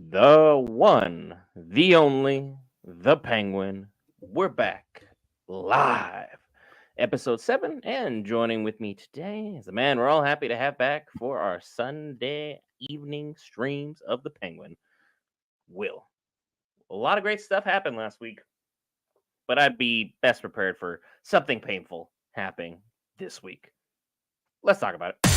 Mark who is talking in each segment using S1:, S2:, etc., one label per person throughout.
S1: The one, the only, the Penguin. We're back live. Episode 7. And joining with me today is the man we're all happy to have back for our Sunday evening streams of the Penguin, Will. A lot of great stuff happened last week, but I'd be best prepared for something painful happening this week. Let's talk about it.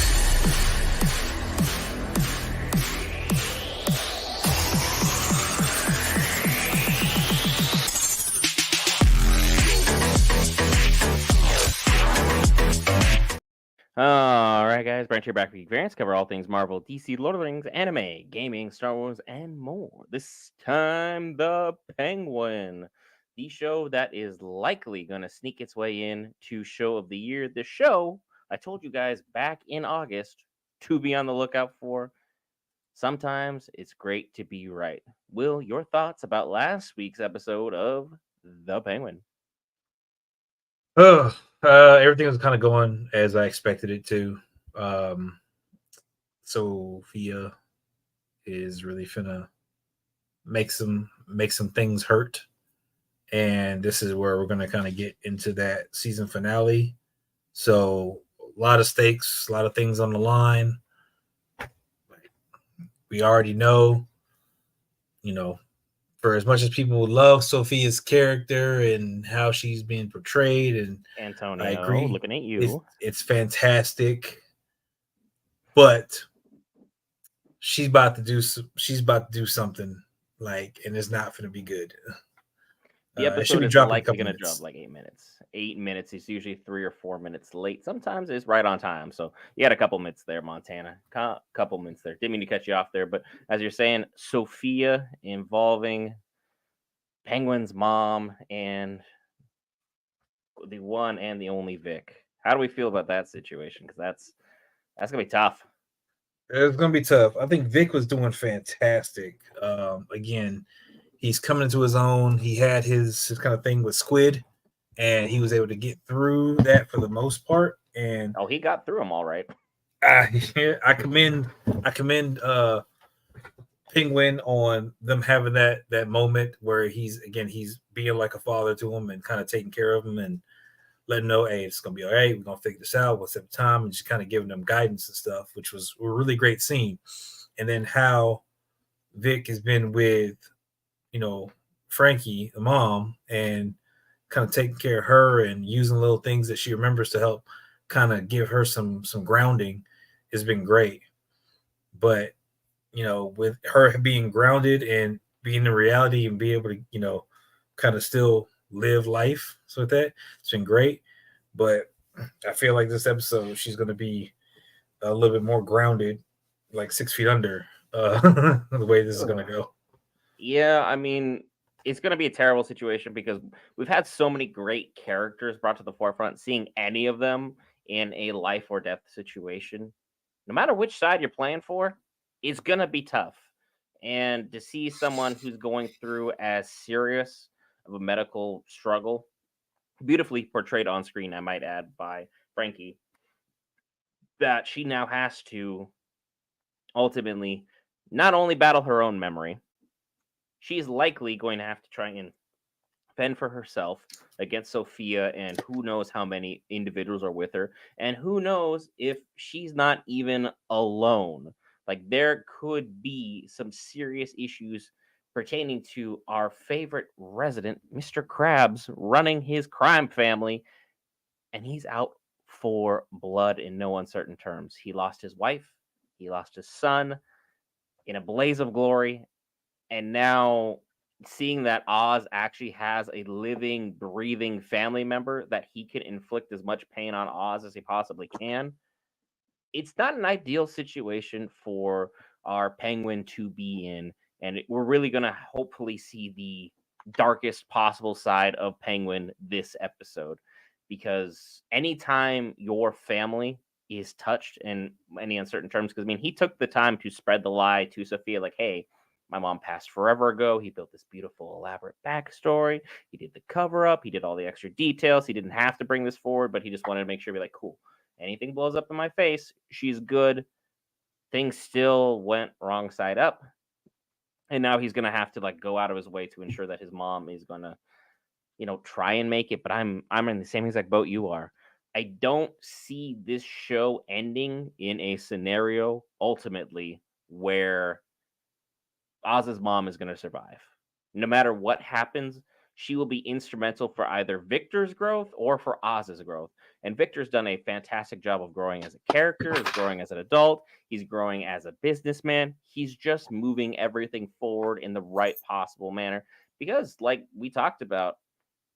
S1: All right, guys. Branch here back for Geek Variants. Cover all things Marvel, DC, Lord of the Rings, anime, gaming, Star Wars, and more. This time, the Penguin, the show that is likely going to sneak its way in to Show of the Year. The show I told you guys back in August to be on the lookout for. Sometimes it's great to be right. Will, your thoughts about last week's episode of The Penguin?
S2: Everything was kind of going as I expected it to. Sophia is really finna make some things hurt, and this is where we're gonna kind of get into that season finale. So a lot of stakes, a lot of things on the line. We already know, you know, for as much as people love Sophia's character and how she's being portrayed, and I
S1: Antonio,
S2: agree,
S1: looking at
S2: it's
S1: you.
S2: it's fantastic, but she's about to do something like, and it's not going to be good.
S1: The
S2: It should
S1: episode
S2: be
S1: is
S2: dropping a
S1: likely
S2: couple
S1: going to drop
S2: minutes.
S1: like 8 minutes. 8 minutes is usually 3 or 4 minutes late. Sometimes it's right on time. So you had a couple minutes there, Montana. Couple minutes there. Didn't mean to cut you off there, but as you're saying, Sophia involving Penguin's mom and the one and the only Vic. How do we feel about that situation? Because that's gonna be tough.
S2: It's going to be tough. I think Vic was doing fantastic. Again, he's coming into his own. He had his kind of thing with Squid, and he was able to get through that for the most part. And
S1: Oh, he got through them all right.
S2: I commend Penguin on them having that moment where he's being like a father to him and kind of taking care of him and letting them know, hey, it's gonna be all right. We're gonna figure this out. What's at the time, and just kind of giving them guidance and stuff, which was a really great scene. And then how Vic has been with Frankie, the mom, and kind of taking care of her and using little things that she remembers to help kind of give her some grounding has been great. But with her being grounded and being in reality and be able to, kind of still live life. So with that, it's been great. But I feel like this episode, she's going to be a little bit more grounded, like 6 feet under the way this is going to go.
S1: Yeah, I mean, it's going to be a terrible situation because we've had so many great characters brought to the forefront. Seeing any of them in a life or death situation, no matter which side you're playing for, it's going to be tough. And to see someone who's going through as serious of a medical struggle, beautifully portrayed on screen, I might add, by Frankie, that she now has to ultimately not only battle her own memory, she's likely going to have to try and fend for herself against Sophia and who knows how many individuals are with her, and who knows if she's not even alone. Like there could be some serious issues pertaining to our favorite resident, Mr. Krabs, running his crime family, and he's out for blood in no uncertain terms. He lost his wife, he lost his son in a blaze of glory, and now seeing that Oz actually has a living, breathing family member that he can inflict as much pain on Oz as he possibly can, it's not an ideal situation for our Penguin to be in. And we're really going to hopefully see the darkest possible side of Penguin this episode. Because anytime your family is touched in any uncertain terms, because I mean, he took the time to spread the lie to Sophia, like, hey, my mom passed forever ago. He built this beautiful, elaborate backstory. He did the cover up. He did all the extra details. He didn't have to bring this forward, but he just wanted to make sure, be like, cool. Anything blows up in my face, she's good. Things still went wrong side up. and now he's gonna have to like go out of his way to ensure that his mom is gonna, try and make it. But I'm in the same exact boat you are. I don't see this show ending in a scenario ultimately where Oz's mom is going to survive. No matter what happens, she will be instrumental for either Victor's growth or for Oz's growth. And Victor's done a fantastic job of growing as a character, is growing as an adult, he's growing as a businessman. He's just moving everything forward in the right possible manner because like we talked about,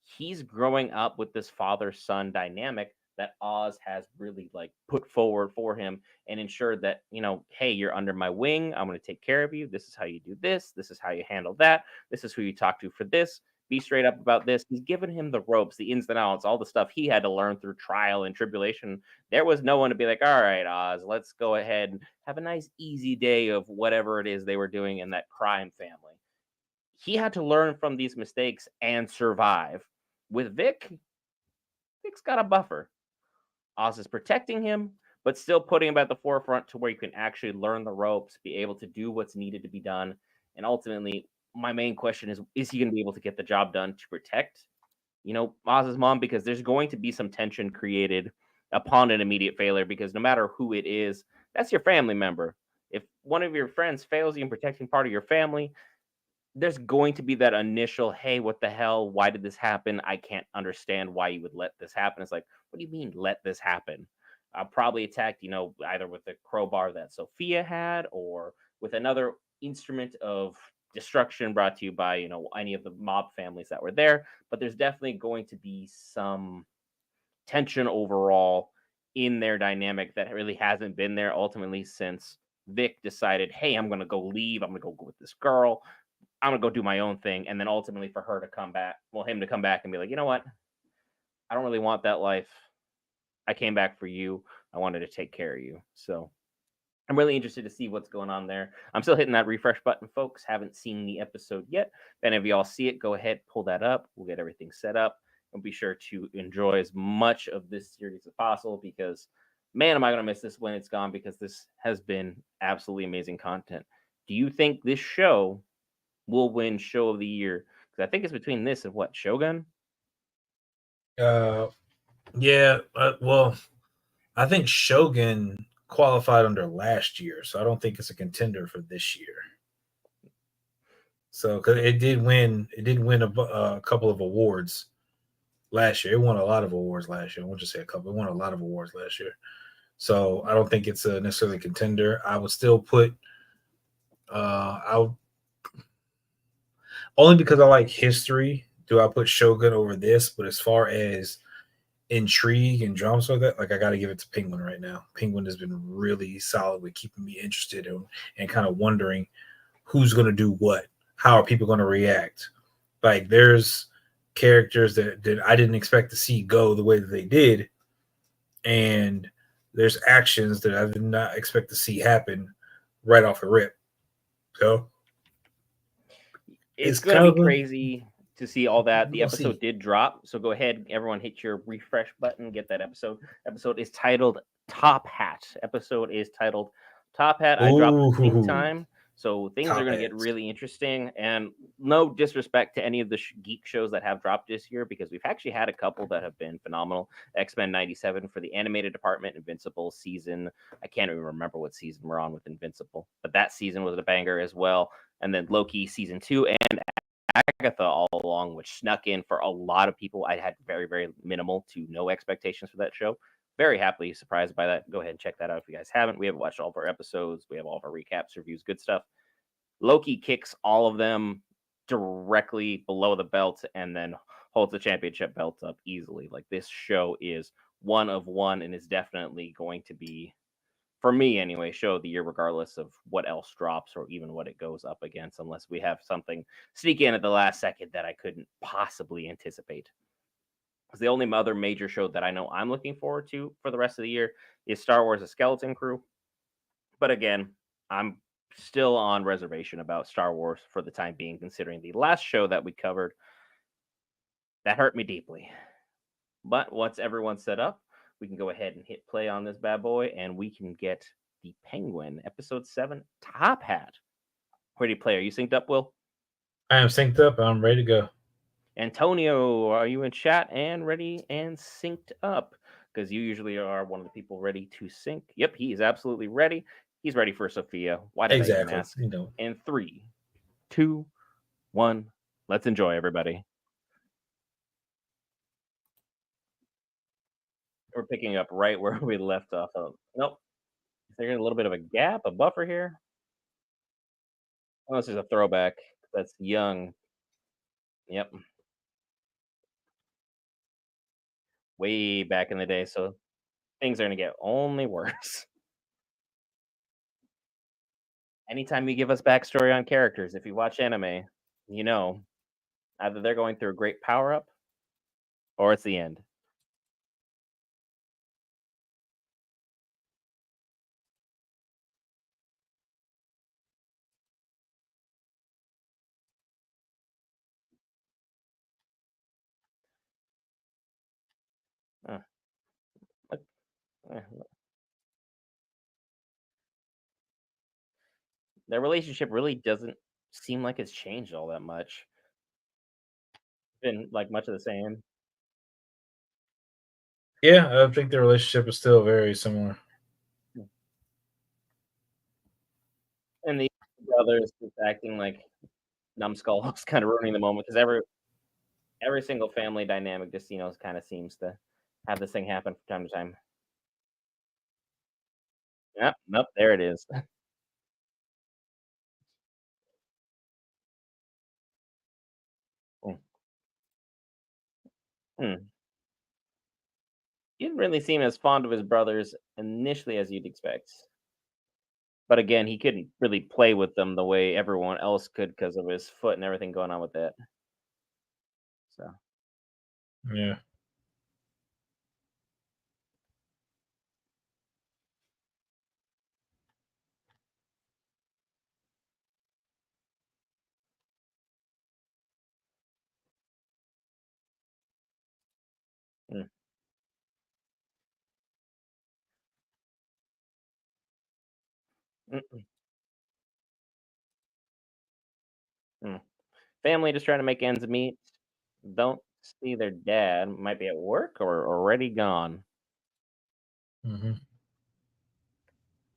S1: he's growing up with this father-son dynamic that Oz has really like put forward for him and ensured that, hey, you're under my wing. I'm going to take care of you. This is how you do this. This is how you handle that. This is who you talk to for this. Be straight up about this. He's given him the ropes, the ins and outs, all the stuff he had to learn through trial and tribulation. There was no one to be like, all right, Oz, let's go ahead and have a nice, easy day of whatever it is they were doing in that crime family. He had to learn from these mistakes and survive. With Vic, Vic's got a buffer. Oz is protecting him, but still putting him at the forefront to where you can actually learn the ropes, be able to do what's needed to be done. And ultimately, my main question is he going to be able to get the job done to protect, Oz's mom? Because there's going to be some tension created upon an immediate failure, because no matter who it is, that's your family member. If one of your friends fails you in protecting part of your family, there's going to be that initial, hey, what the hell? Why did this happen? I can't understand why you would let this happen. It's like, what do you mean, let this happen? Probably attacked, either with the crowbar that Sophia had or with another instrument of destruction brought to you by, any of the mob families that were there. But there's definitely going to be some tension overall in their dynamic that really hasn't been there ultimately since Vic decided, hey, I'm going to go leave. I'm going to go with this girl. I'm gonna go do my own thing, and then ultimately for her to come back, well, him to come back and be like, you know what? I don't really want that life. I came back for you. I wanted to take care of you. So I'm really interested to see what's going on there. I'm still hitting that refresh button, folks. Haven't seen the episode yet. If any of y'all see it, go ahead, pull that up. We'll get everything set up. And be sure to enjoy as much of this series as possible because, man, am I going to miss this when it's gone because this has been absolutely amazing content. Do you think this show will win show of the year? Because I think it's between this and what, Shogun?
S2: Uh, yeah. Well, I think Shogun qualified under last year, so I don't think it's a contender for this year. So, because it did win a couple of awards last year. It won a lot of awards last year. I won't just say a couple. It won a lot of awards last year. So I don't think it's a necessarily contender. I would still put. I would, only because I like history. Do I put Shogun over this? But as far as intrigue and drama, so that like I got to give it to Penguin right now. Penguin has been really solid with keeping me interested and kind of wondering who's going to do what. How are people going to react? Like there's characters that I didn't expect to see go the way that they did, and there's actions that I did not expect to see happen right off the rip. So
S1: It's
S2: it's
S1: going to
S2: kind
S1: be
S2: of a
S1: crazy to see all that. The
S2: we'll
S1: episode
S2: see.
S1: did drop. So go ahead, everyone, hit your refresh button, get that episode. Episode is titled Top Hat. Episode is titled Top Hat. I dropped at the same
S2: Ooh,
S1: time. So things are
S2: top
S1: going to get
S2: hats.
S1: really interesting. And no disrespect to any of the geek shows that have dropped this year, because we've actually had a couple that have been phenomenal. X-Men 97 for the animated department, Invincible season. I can't even remember what season we're on with Invincible, but that season was a banger as well. And then Loki season 2 and Agatha all along, which snuck in for a lot of people. I had very, very minimal to no expectations for that show. Very happily surprised by that. Go ahead and check that out if you guys haven't. We haven't watched all of our episodes. We have all of our recaps, reviews, good stuff. Loki kicks all of them directly below the belt and then holds the championship belt up easily. Like this show is one of one and is definitely going to be, for me anyway, show of the year, regardless of what else drops or even what it goes up against, unless we have something sneak in at the last second that I couldn't possibly anticipate. Because the only other major show that I know I'm looking forward to for the rest of the year is Star Wars: A Skeleton Crew. But again, I'm still on reservation about Star Wars for the time being, considering the last show that we covered that hurt me deeply. But once everyone's set up, we can go ahead and hit play on this bad boy, and we can get the Penguin episode 7 Top Hat. Ready to play? Are you synced up, Will?
S2: I am synced up. I'm ready to go.
S1: Antonio, are you in chat and ready and synced up? Because you usually are one of the people ready to sync. Yep, he is absolutely ready. He's ready for Sophia. Why did I even
S2: Exactly.
S1: ask? In three, two, one. Let's enjoy, everybody. We're picking up right where we left off. Of. Nope. Is there a little bit of a gap, a buffer here? Oh, this is a throwback. That's young. Yep. Way back in the day. So things are going to get only worse. Anytime you give us backstory on characters, if you watch anime, you know either they're going through a great power up or it's the end. Uh, look, look. Their relationship really doesn't seem like it's changed all that much. Been like much of the same.
S2: Yeah, I think the relationship is still very similar.
S1: And the brothers just acting like numbskulls, kind of ruining the moment because every single family dynamic just kind of seems to have this thing happen from time to time. Yep, nope, there it is. Mm, hmm. He didn't really seem as fond of his brothers initially as you'd expect. But again, he couldn't really play with them the way everyone else could because of his foot and everything going on with that. So,
S2: Yeah.
S1: mm, mm, mm. Family just trying to make ends meet. Don't see their dad. Might be at work or already gone.
S2: Hmm.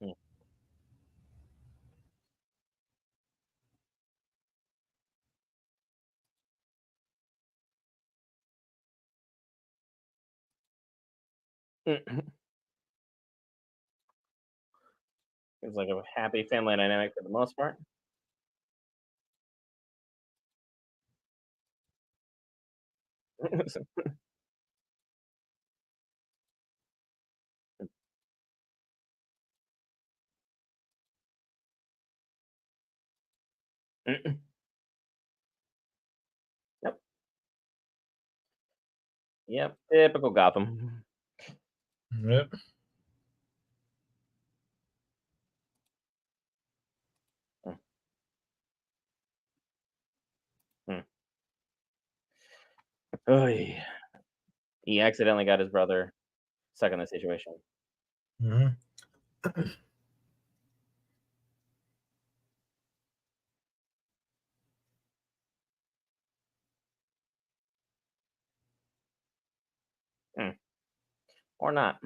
S1: Mm, mm. It's like a happy family dynamic for the most part. Mm, yep, yep. Typical Gotham.
S2: Yep.
S1: Mm, mm. Oy. He accidentally got his brother stuck in the situation.
S2: Hmm.
S1: Mm, or not.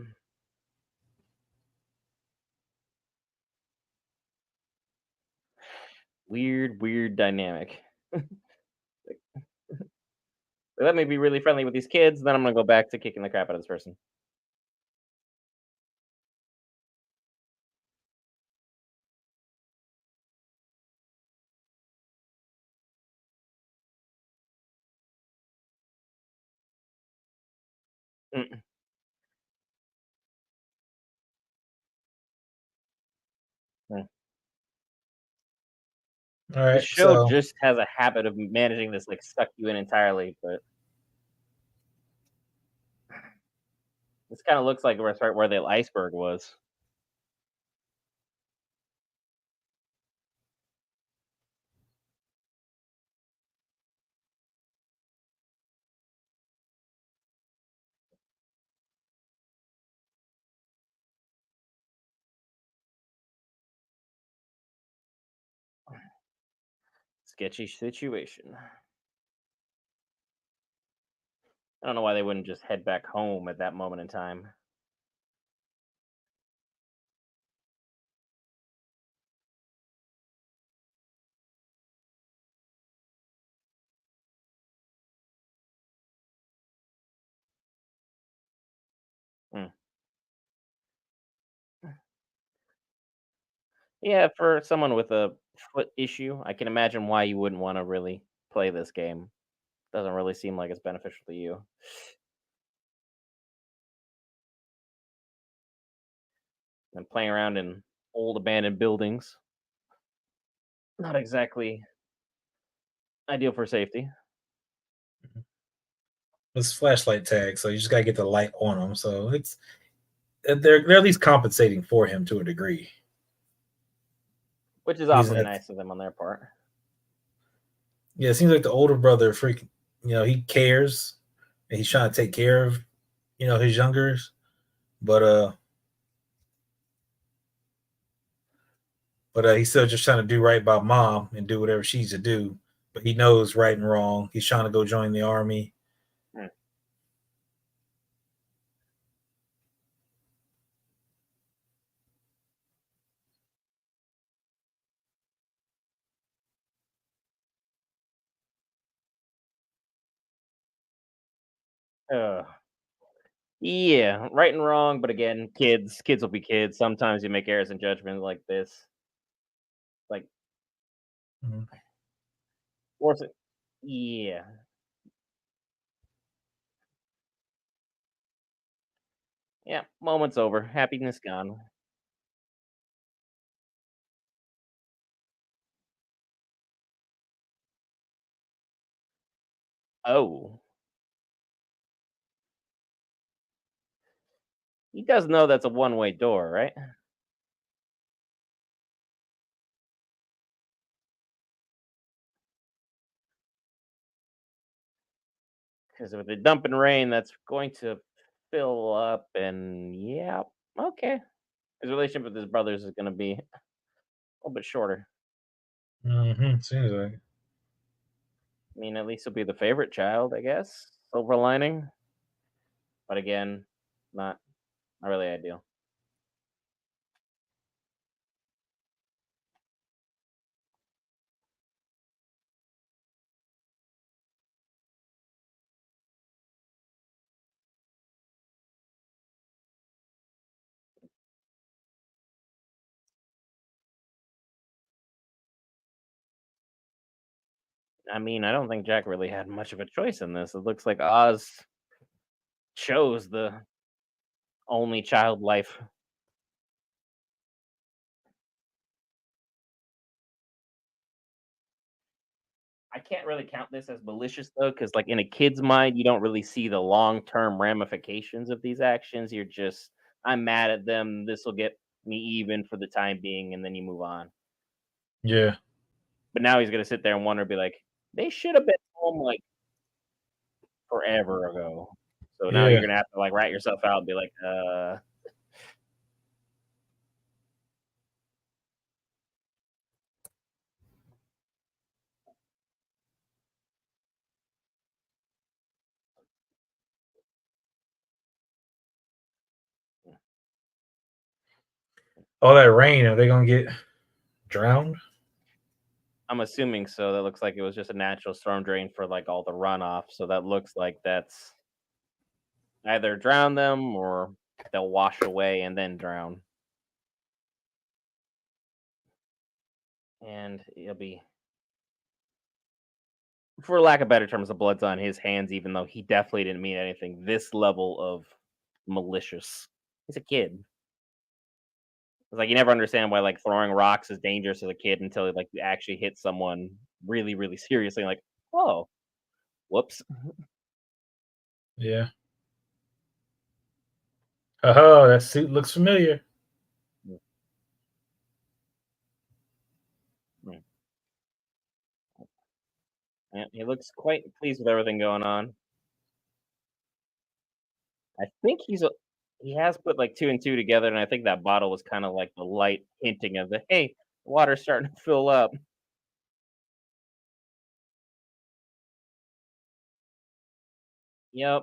S1: Weird, weird dynamic. Let me be really friendly with these kids, then I'm gonna go back to kicking the crap out of this person. Mm, mm.
S2: All
S1: This
S2: right.
S1: show
S2: So,
S1: just has a habit of managing this, like, suck you in entirely, but this kinda looks like right where the iceberg was. sketchy situation. I don't know why they wouldn't just head back home at that moment in time. Hmm. Yeah, for someone with a foot issue, I can imagine why you wouldn't want to really play this game. Doesn't really seem like it's beneficial to you. And playing around in old abandoned buildings, not exactly ideal for safety.
S2: It's flashlight tag, so you just gotta get the light on them. So it's they're at least compensating for him to a degree.
S1: Which is
S2: Using
S1: awfully
S2: it,
S1: nice of them on their part.
S2: yeah. It seems like the older brother, freaking, he cares and he's trying to take care of his youngers, but he's still just trying to do right by mom and do whatever she's to do. But he knows right and wrong. He's trying to go join the army.
S1: Hmm. Ugh. Yeah, right and wrong, but again, kids will be kids. Sometimes you make errors in judgment like this. Like
S2: Mhm.
S1: forcing yeah. Yeah, moment's over. Happiness gone. Oh. He does know that's a one-way door, right? Because with the dumping rain, that's going to fill up and yeah, okay. His relationship with his brothers is gonna be a little bit shorter.
S2: Seems like.
S1: I mean, at least he'll be the favorite child, I guess. Silver lining. But again, not really ideal. I mean, I don't think Jack really had much of a choice in this. It looks like Oz chose the only child life. I can't really count this as malicious though, because like in a kid's mind, you don't really see the long term ramifications of these actions. You're just, I'm mad at them. This will get me even for the time being, and then you move on.
S2: Yeah,
S1: But now he's gonna sit there and wonder, be like, they should have been home like forever ago. So now you're
S2: yeah.
S1: gonna have to like rat yourself out and be like,
S2: All that rain, are they gonna get drowned?
S1: I'm assuming so. That looks like it was just a natural storm drain for like all the runoff. So that looks like that's either drown them or they'll wash away and then drown. And it'll be, for lack of better terms, the blood's on his hands, even though he definitely didn't mean anything. This level of malicious. He's a kid. It's like you never understand why like throwing rocks is dangerous as a kid until like you actually hit someone really, really seriously. Like, oh, whoops.
S2: Yeah. Oh, that suit looks familiar.
S1: Mm. Yeah, he looks quite pleased with everything going on. I think he has put like two and two together, and I think that bottle was kind of like the light hinting of the hey, water's starting to fill up. Yep.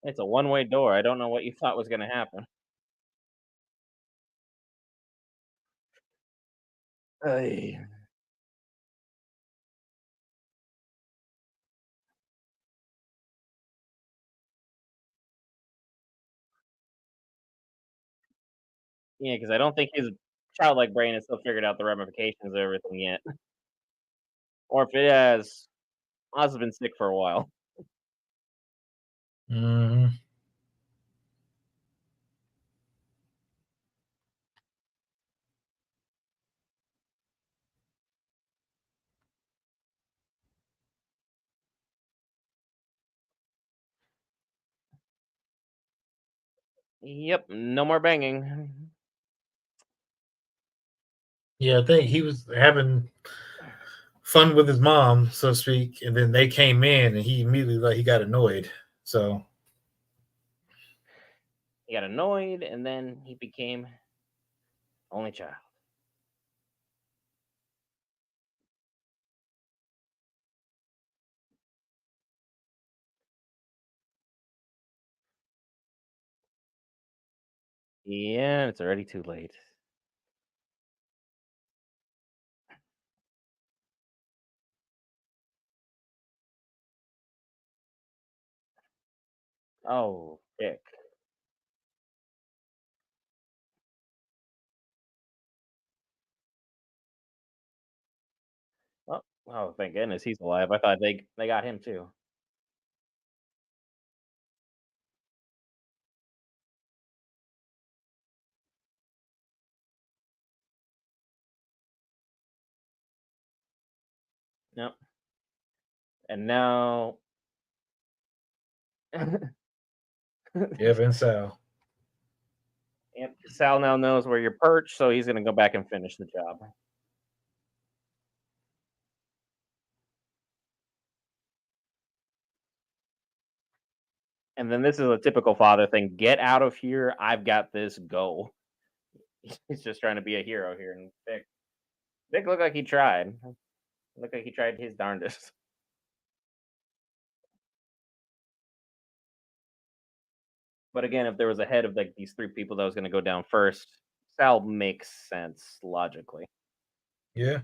S1: It's a one-way door. I don't know what you thought was gonna happen. Ay. Yeah, because I don't think his childlike brain has still figured out the ramifications of everything yet. Or if it has, Oz has been sick for a while.
S2: Hmm.
S1: Yep, no more banging.
S2: Yeah, I think he was having fun with his mom, so to speak, and then they came in, and he immediately he got annoyed. So
S1: He got annoyed, and then he became only child. Yeah, it's already too late. Oh, dick. Oh, thank goodness he's alive. I thought they got him too. Yep. And now,
S2: yeah, and Sal.
S1: yep, Sal now knows where you're perched, so he's gonna go back and finish the job. And then this is a typical father thing: "Get out of here! I've got this. Go." He's just trying to be a hero here, and Vic looked like he tried. Looked like he tried his darndest. But again, if there was a head of like these three people that was going to go down first, Sal makes sense logically.
S2: Yeah,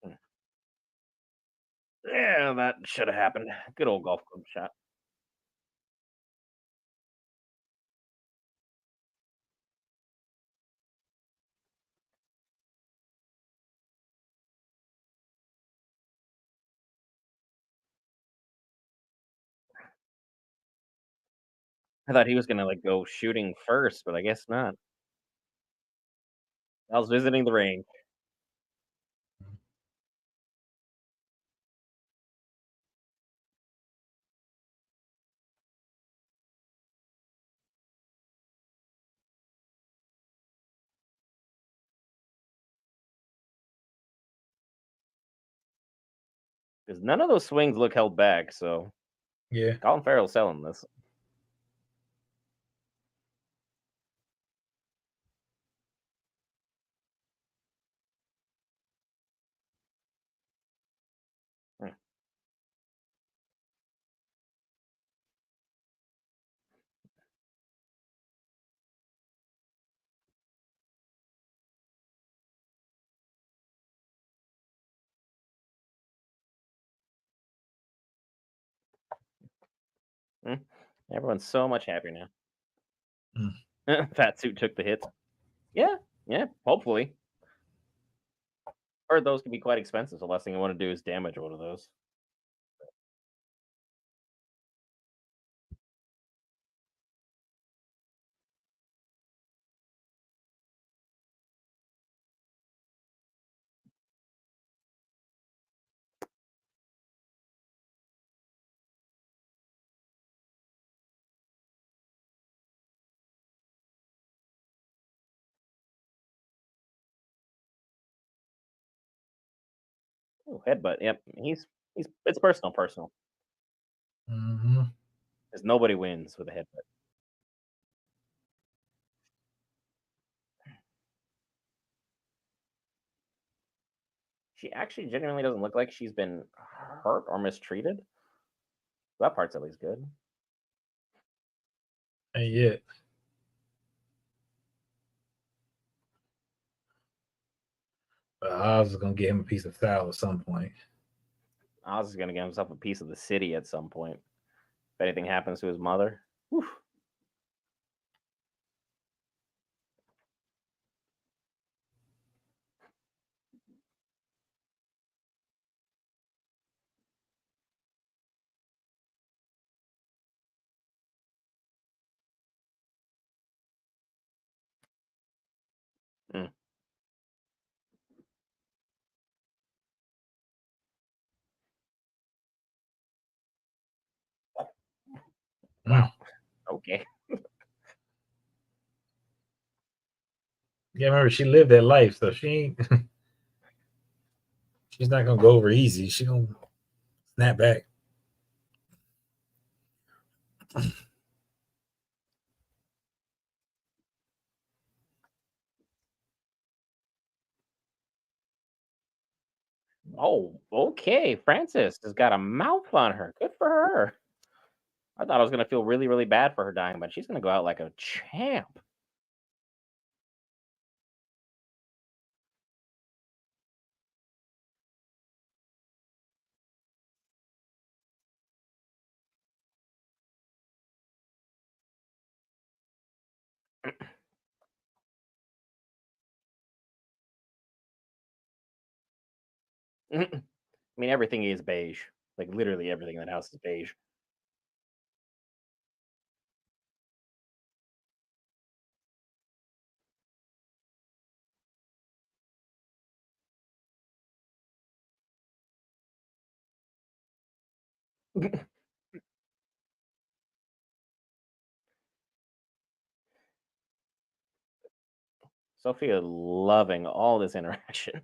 S1: Hmm. Yeah, that should have happened. Good old golf club shot. I thought he was going to like go shooting first, but I guess not. I was visiting the range because none of those swings look held back. So
S2: yeah,
S1: Colin Farrell's selling this. Hmm. 'Hmm. Everyone's so much happier
S2: mm,
S1: now. Fat suit took the hits. Yeah, yeah. Hopefully, heard those can be quite expensive. So the last thing I want to do is damage one of those. Ooh, headbutt. Yep, he's it's personal, personal.
S2: hmm,
S1: Because nobody wins with a headbutt. She actually genuinely doesn't look like she's been hurt or mistreated. That part's at least good.
S2: And yet, Oz is gonna get him a piece of foul at some point.
S1: Oz is gonna get himself a piece of the city at some point. If anything happens to his mother. Whew. Mm,
S2: Mm.
S1: wow. Okay.
S2: Yeah, remember she lived that life, so she ain't. She's not gonna go over easy. She gonna snap back.
S1: Oh, okay. Frances has got a mouth on her. Good for her. I thought I was gonna feel really, really bad for her dying, but she's gonna go out like a champ. I mean, everything is beige. Like literally everything in that house is beige. Sophia loving all this interaction.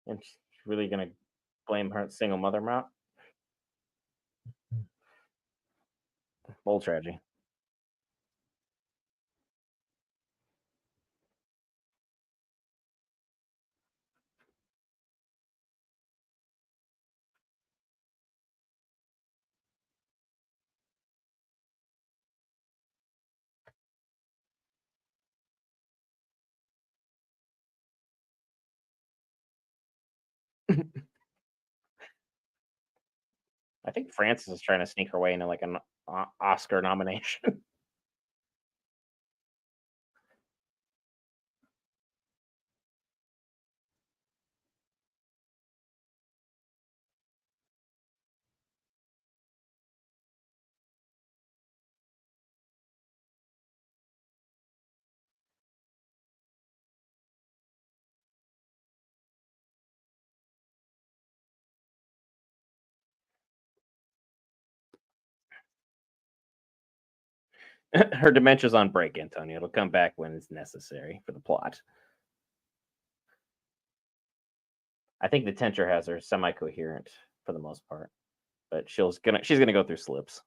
S1: And she's really gonna blame her single mother mount. Bold tragedy. I think Frances is trying to sneak her way into like an Oscar nomination. Her dementia's on break, Antonio. It'll come back when it's necessary for the plot. I think the Tenture has her semi-coherent for the most part, but she's gonna go through slips.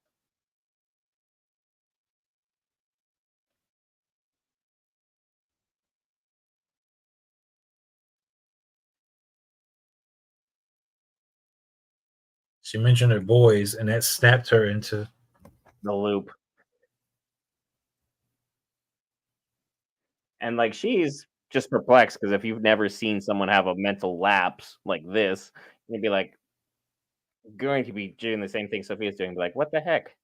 S2: She mentioned her boys, and that snapped her into.
S1: The loop. And like she's just perplexed because if you've never seen someone have a mental lapse like this, you'd be like going to be doing the same thing Sophia's doing, be like, what the heck?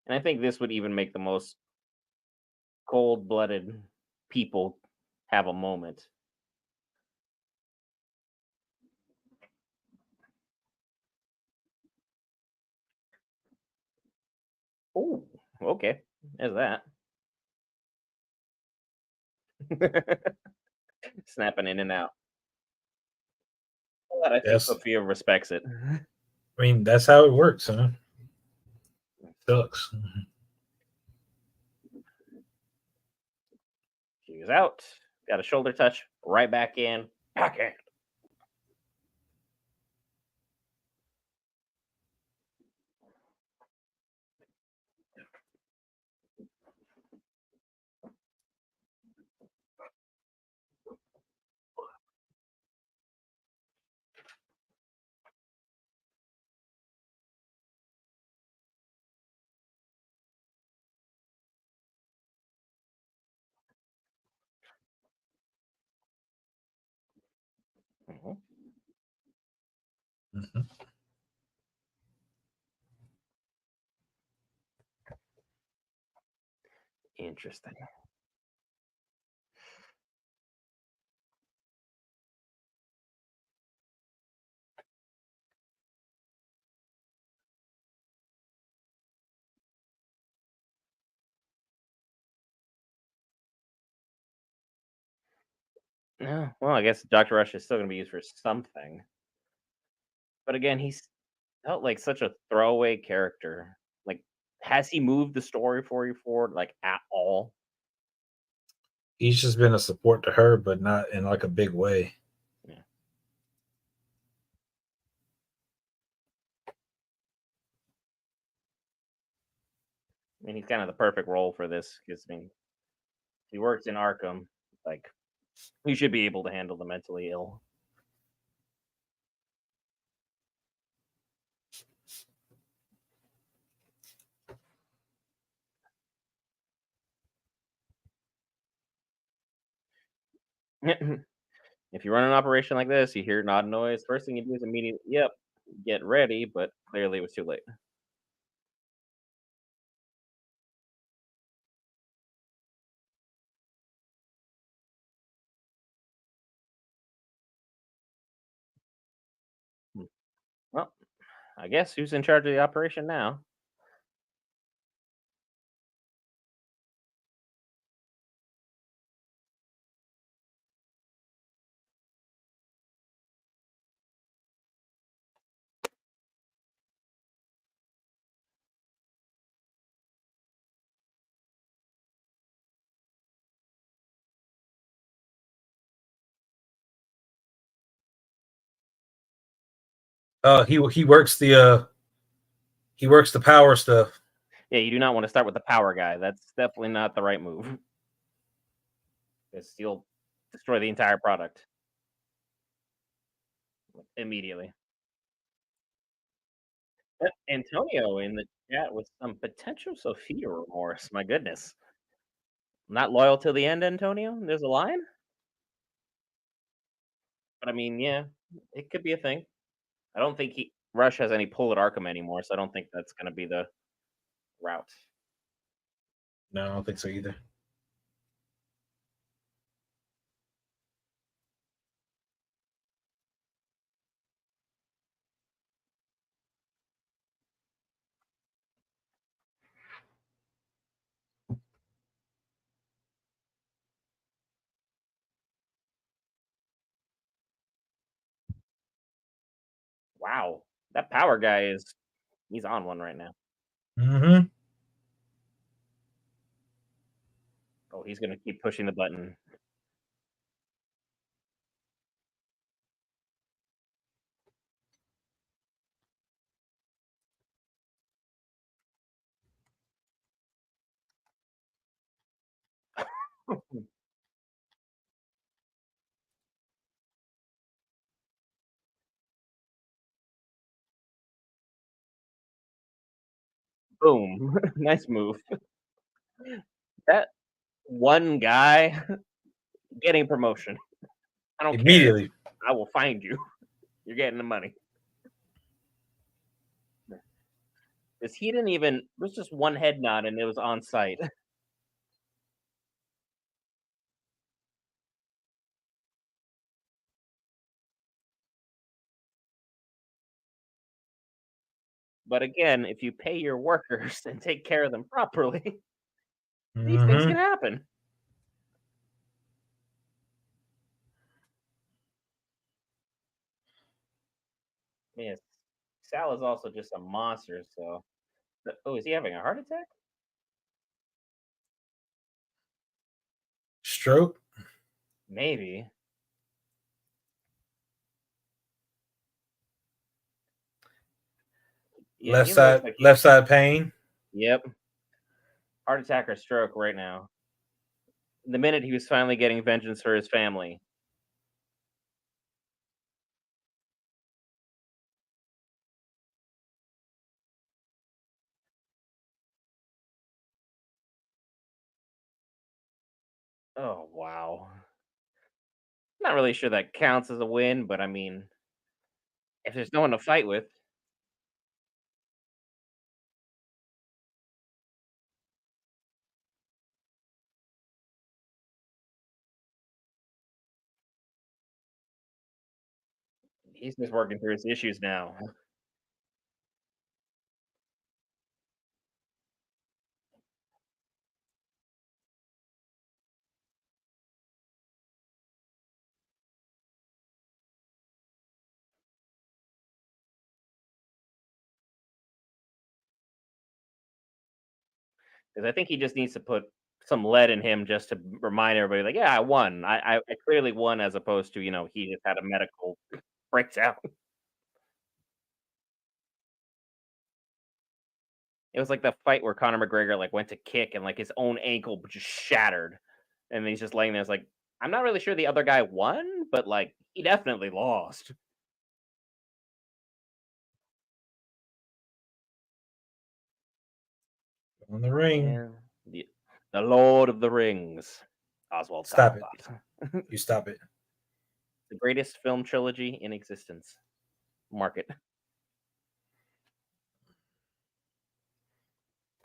S1: And I think this would even make the most cold blooded people have a moment. Okay, there's that. Snapping in and out. But I think
S2: That's
S1: Sophia respects it.
S2: I mean, that's how it works, huh? Sucks.
S1: She was out, got a shoulder touch, right back in, backhand. Mhm.
S2: Mhm.
S1: Interesting. Yeah, well, I guess Dr. Rush is still going to be used for something. But again, he's felt like such a throwaway character. Like, has he moved the story for you forward, like, at all?
S2: He's just been a support to her, but not in like a big way.
S1: Yeah. I mean, he's kind of the perfect role for this because, I mean, he works in Arkham. Like, he should be able to handle the mentally ill. If you run an operation like this, you hear nod noise. First thing you do is immediately, yep, get ready. But clearly, it was too late. Hmm. Well, I guess who's in charge of the operation now?
S2: He works the power stuff.
S1: Yeah, you do not want to start with the power guy. That's definitely not the right move. Because you'll destroy the entire product immediately. Antonio in the chat with some potential Sophia remorse. My goodness. Not loyal till the end, Antonio? There's a line? But I mean, yeah, it could be a thing. I don't think Rush has any pull at Arkham anymore, so I don't think that's gonna be the route.
S2: No, I don't think so either.
S1: Wow. That power guy is he's on one right now.
S2: Hmm.
S1: Oh, he's gonna keep pushing the button. Boom. Nice move. That one guy getting promotion. I don't care.
S2: Immediately.
S1: I will find you. You're getting the money. Because he didn't even it was just one head nod and it was on site. But again, if you pay your workers and take care of them properly, these things can
S2: Hmm.
S1: happen. Yes. Sal is also just a monster. So, oh, is he having a heart attack?
S2: Stroke,
S1: Maybe. Yeah, he looks like he.
S2: left side pain.
S1: Yep, heart attack or stroke right now. The minute he was finally getting vengeance for his family. Oh wow. Not really sure that counts as a win, but I mean, if there's no one to fight with, he's just working through his issues now. Because I think he just needs to put some lead in him just to remind everybody, like, yeah, I won. I clearly won, as opposed to he just had a medical breakdown. It was like the fight where Conor McGregor like went to kick and like his own ankle just shattered, and then he's just laying there. It's like I'm not really sure the other guy won, but like he definitely lost.
S2: On the ring.
S1: Yeah, the Lord of the Rings, Oswald
S2: Stop it.
S1: Cobblepot,
S2: You stop it.
S1: the greatest film trilogy in existence. Mark it.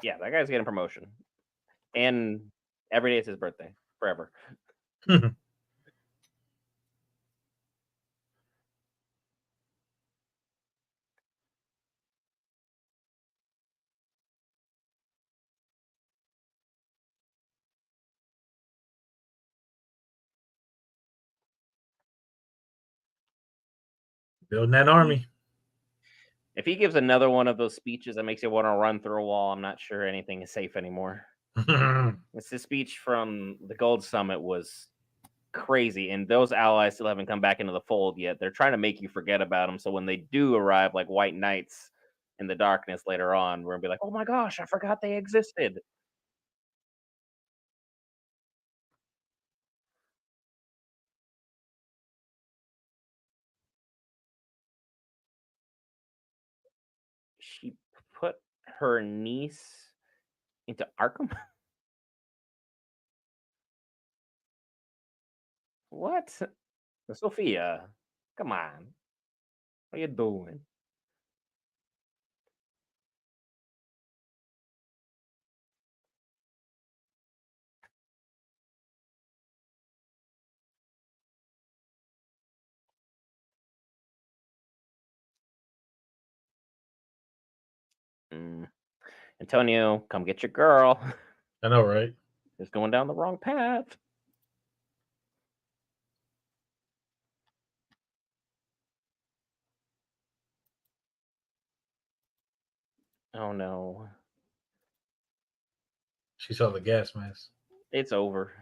S1: Yeah, that guy's getting promotion, and every day is his birthday forever.
S2: Building that
S1: He,
S2: army.
S1: if he gives another one of those speeches that makes you want to run through a wall, I'm not sure anything is safe anymore. It's his speech from the Gold Summit was crazy, and those allies still haven't come back into the fold yet. They're trying to make you forget about them, so when they do arrive, like white knights in the darkness later on, we're gonna be like, "Oh my gosh, I forgot they existed." She put her niece into Arkham. What? Sophia, come on, what are you doing? Mm. Antonio, come get your girl.
S2: I know, right?
S1: It's going down the wrong path. Oh no,
S2: She saw the gas mask.
S1: it's over.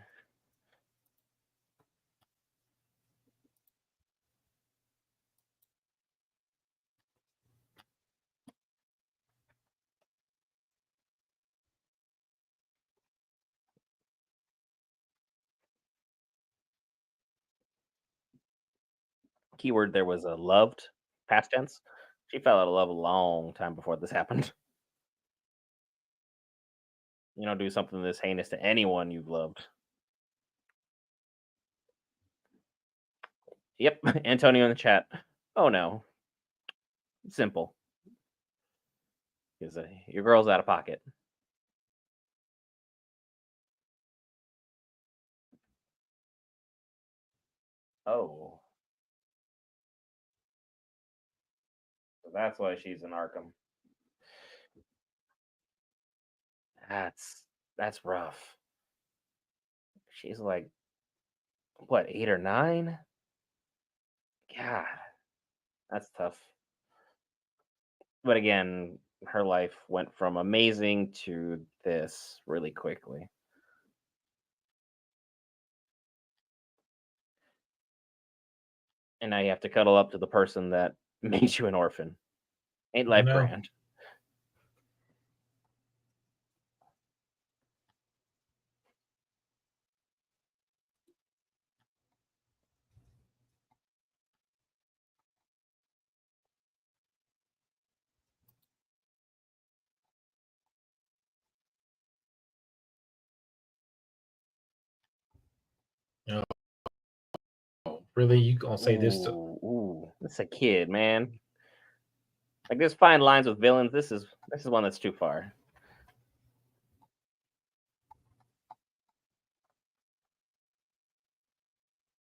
S1: Keyword there was a loved, past tense. She fell out of love a long time before this happened. You don't do something this heinous to anyone you've loved. Yep, Antonio in the chat. Oh no, simple. Because your girl's out of pocket. Oh, so that's why she's in Arkham. That's that's rough. She's like what, 8 or 9? God, that's tough. But again, her life went from amazing to this really quickly. And now you have to cuddle up to the person that made you an orphan. Ain't
S2: I
S1: life
S2: know.
S1: grand?
S2: Oh, really? You gonna say this to?
S1: Ooh, that's a kid, man. Like there's fine lines with villains. This is one that's too far.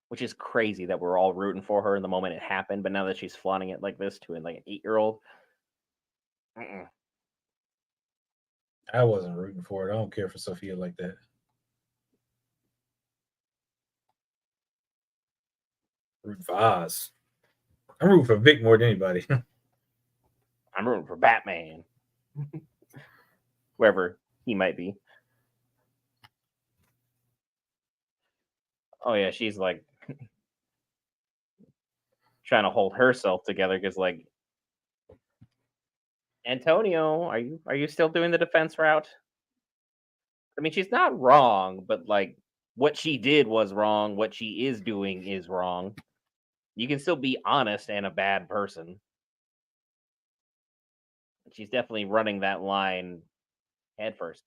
S1: Which is crazy that we're all rooting for her in the moment it happened, but now that she's flaunting it like this to like an 8-year-old, mm-mm.
S2: I wasn't rooting for it. I don't care for Sophia like that. Rooting for Oz. I'm rooting for Vic more than anybody.
S1: I'm rooting for Batman, whoever he might be. Oh yeah, she's like trying to hold herself together because like Antonio, are you still doing the defense route? I mean, she's not wrong, but like what she did was wrong. What she is doing is wrong. You can still be honest and a bad person. She's definitely running that line headfirst.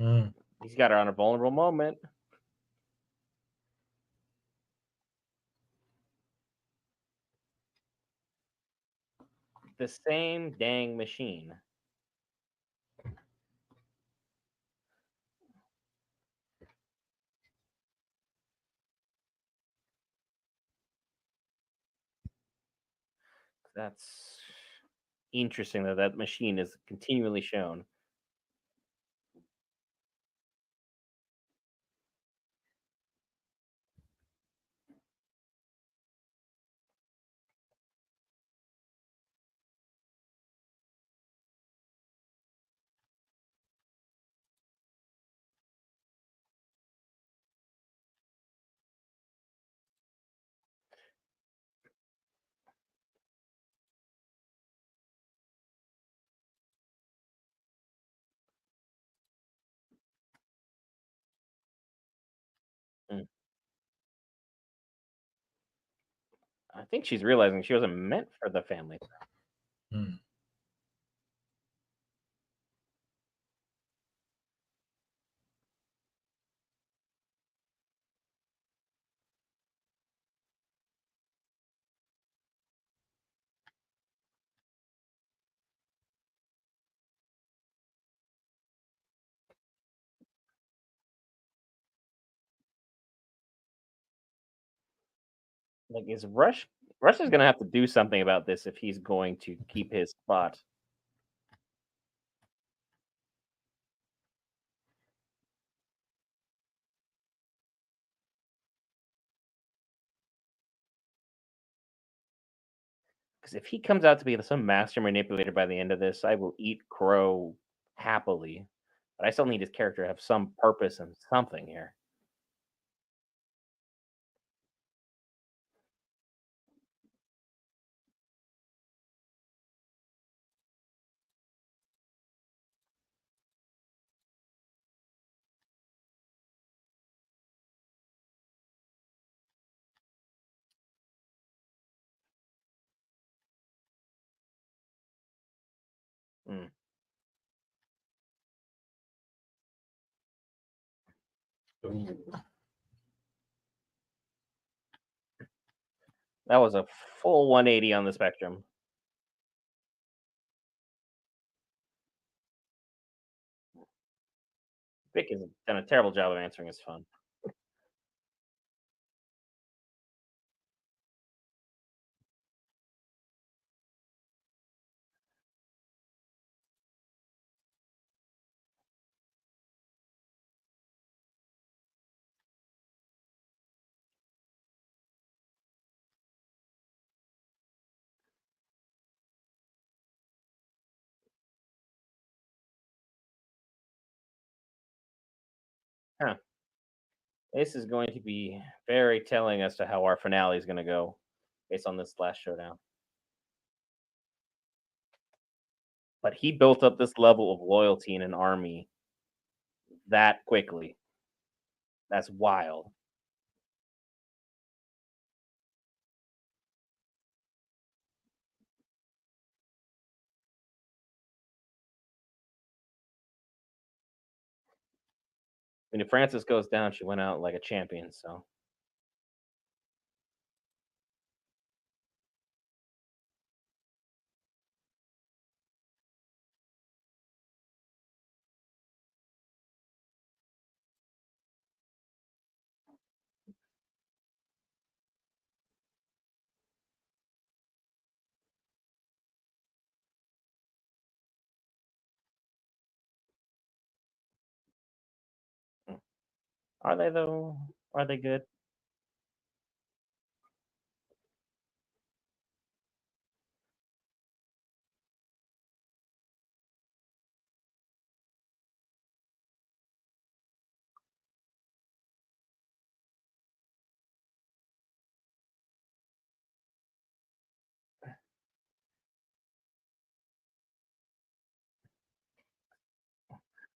S2: Mm.
S1: He's got her on a vulnerable moment. The same dang machine. That's interesting that that machine is continually shown. Mm. I think she's realizing she wasn't meant for the family.
S2: Mm.
S1: Like, is Rush is gonna have to do something about this if he's going to keep his spot. Because if he comes out to be some master manipulator by the end of this, I will eat crow happily. But I still need his character to have some purpose and something here. Mm.
S2: Ooh.
S1: That was a full 180 on the spectrum. Vic has done a terrible job of answering his phone. Huh. This is going to be very telling as to how our finale is going to go based on this last showdown. But he built up this level of loyalty in an army that quickly. That's wild. And if Francis goes down, she went out like a champion. So are they though? Are they good?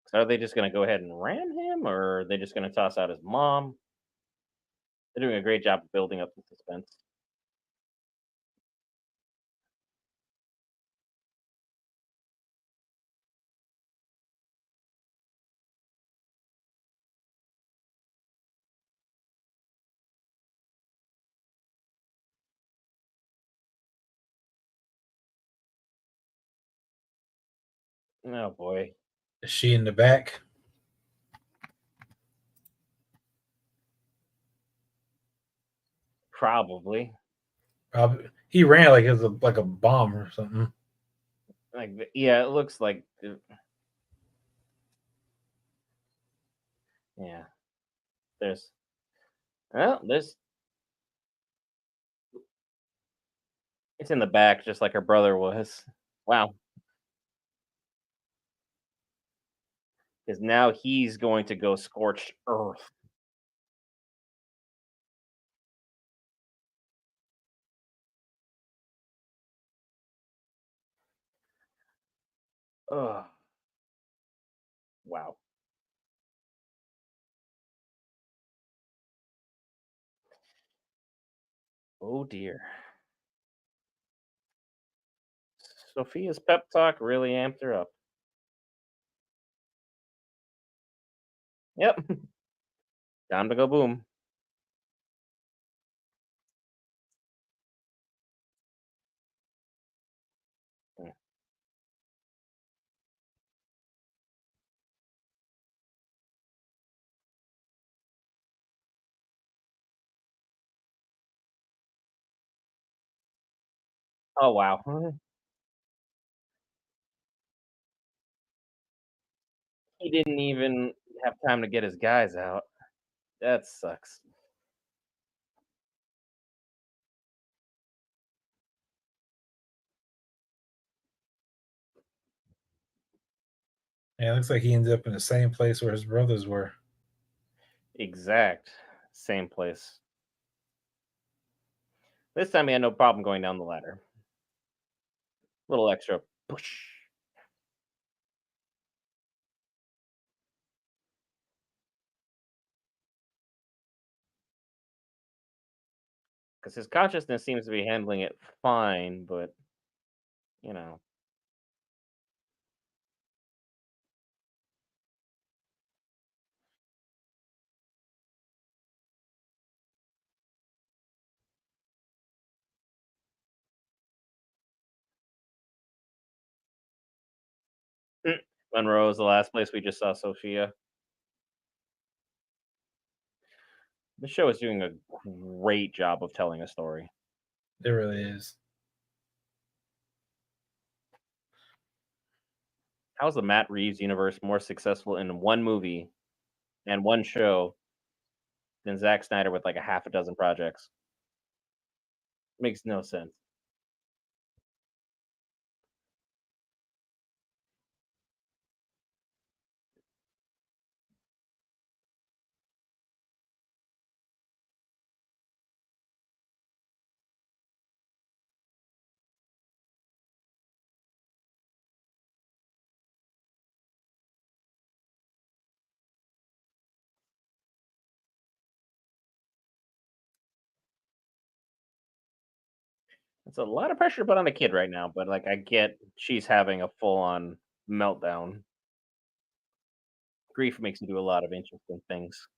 S1: So are they just going to go ahead and ram him, or are they just going to toss out his mom? They're doing a great job of building up the suspense. Oh boy,
S2: Is she in the back?
S1: probably.
S2: Probably. He ran like it was like a bomb or something.
S1: Like, yeah, it looks like, yeah. There's, well, there's, it's in the back, just like her brother was. Wow, because now he's going to go scorched earth. Ugh. Wow. Oh dear. Sophia's pep talk really amped her up. Yep. Time to go boom. Mm. Oh wow. He didn't even have time to get his guys out. That sucks.
S2: Yeah, it looks like he ended up in the same place where his brothers were.
S1: Exact. Same place. This time he had no problem going down the ladder. Little extra push. Because his consciousness seems to be handling it fine, but you know. Monroe is the last place we just saw Sophia. The show is doing a great job of telling a story.
S2: It really is.
S1: How's the Matt Reeves universe more successful in one movie and one show than Zack Snyder with like a half a dozen projects? Makes no sense. It's a lot of pressure to put on a kid right now, but like I get she's having a full on meltdown. Grief makes you do a lot of interesting things.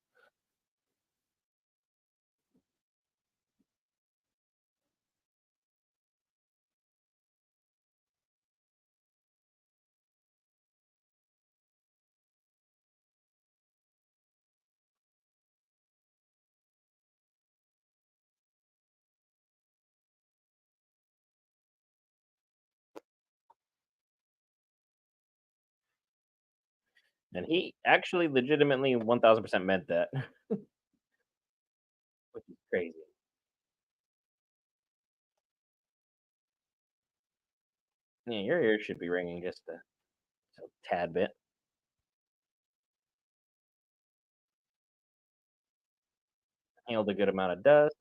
S1: And he actually legitimately 1000% meant that, which is crazy. Yeah, your ears should be ringing just a tad bit. Handled a good amount of dust.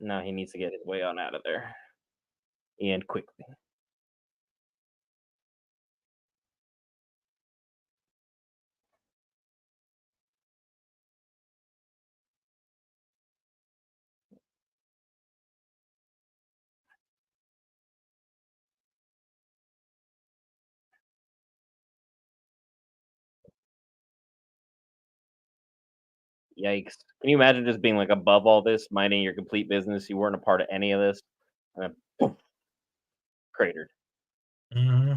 S1: Now he needs to get his way on out of there and quickly. Yikes. Can you imagine just being like above all this, minding your complete business? You weren't a part of any of this, and then poof, cratered.
S2: Hmm.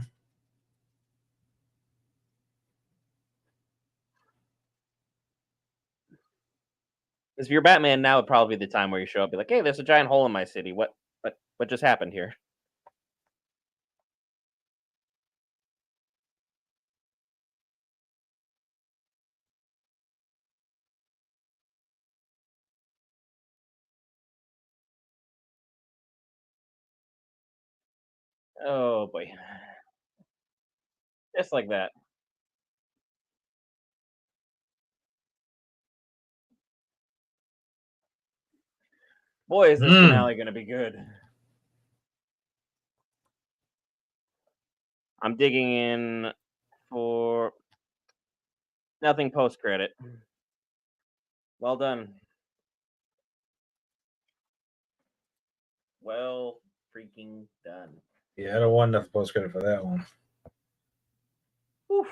S1: If you're Batman now, would probably be the time where you show up, be like, "Hey, there's a giant hole in my city. What just happened here?" Oh boy, just like that. Boy, is this
S2: Mm.
S1: finale gonna be good. I'm digging in for nothing post credit. Well done. Well freaking done.
S2: Yeah, I don't want enough post credit for that one.
S1: Whew.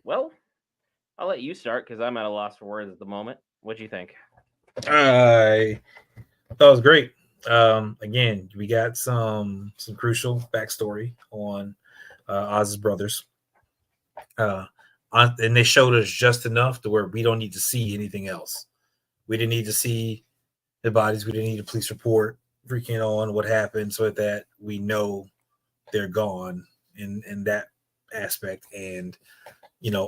S1: Well, I'll let you start because I'm at a loss for words at the moment. What'd you think?
S2: I thought it was great. Again, we got some crucial backstory on Oz's brothers, uh, and they showed us just enough to where we don't need to see anything else. We didn't need to see the bodies. We didn't need a police report freaking on what happened, so that we know they're gone in that aspect. And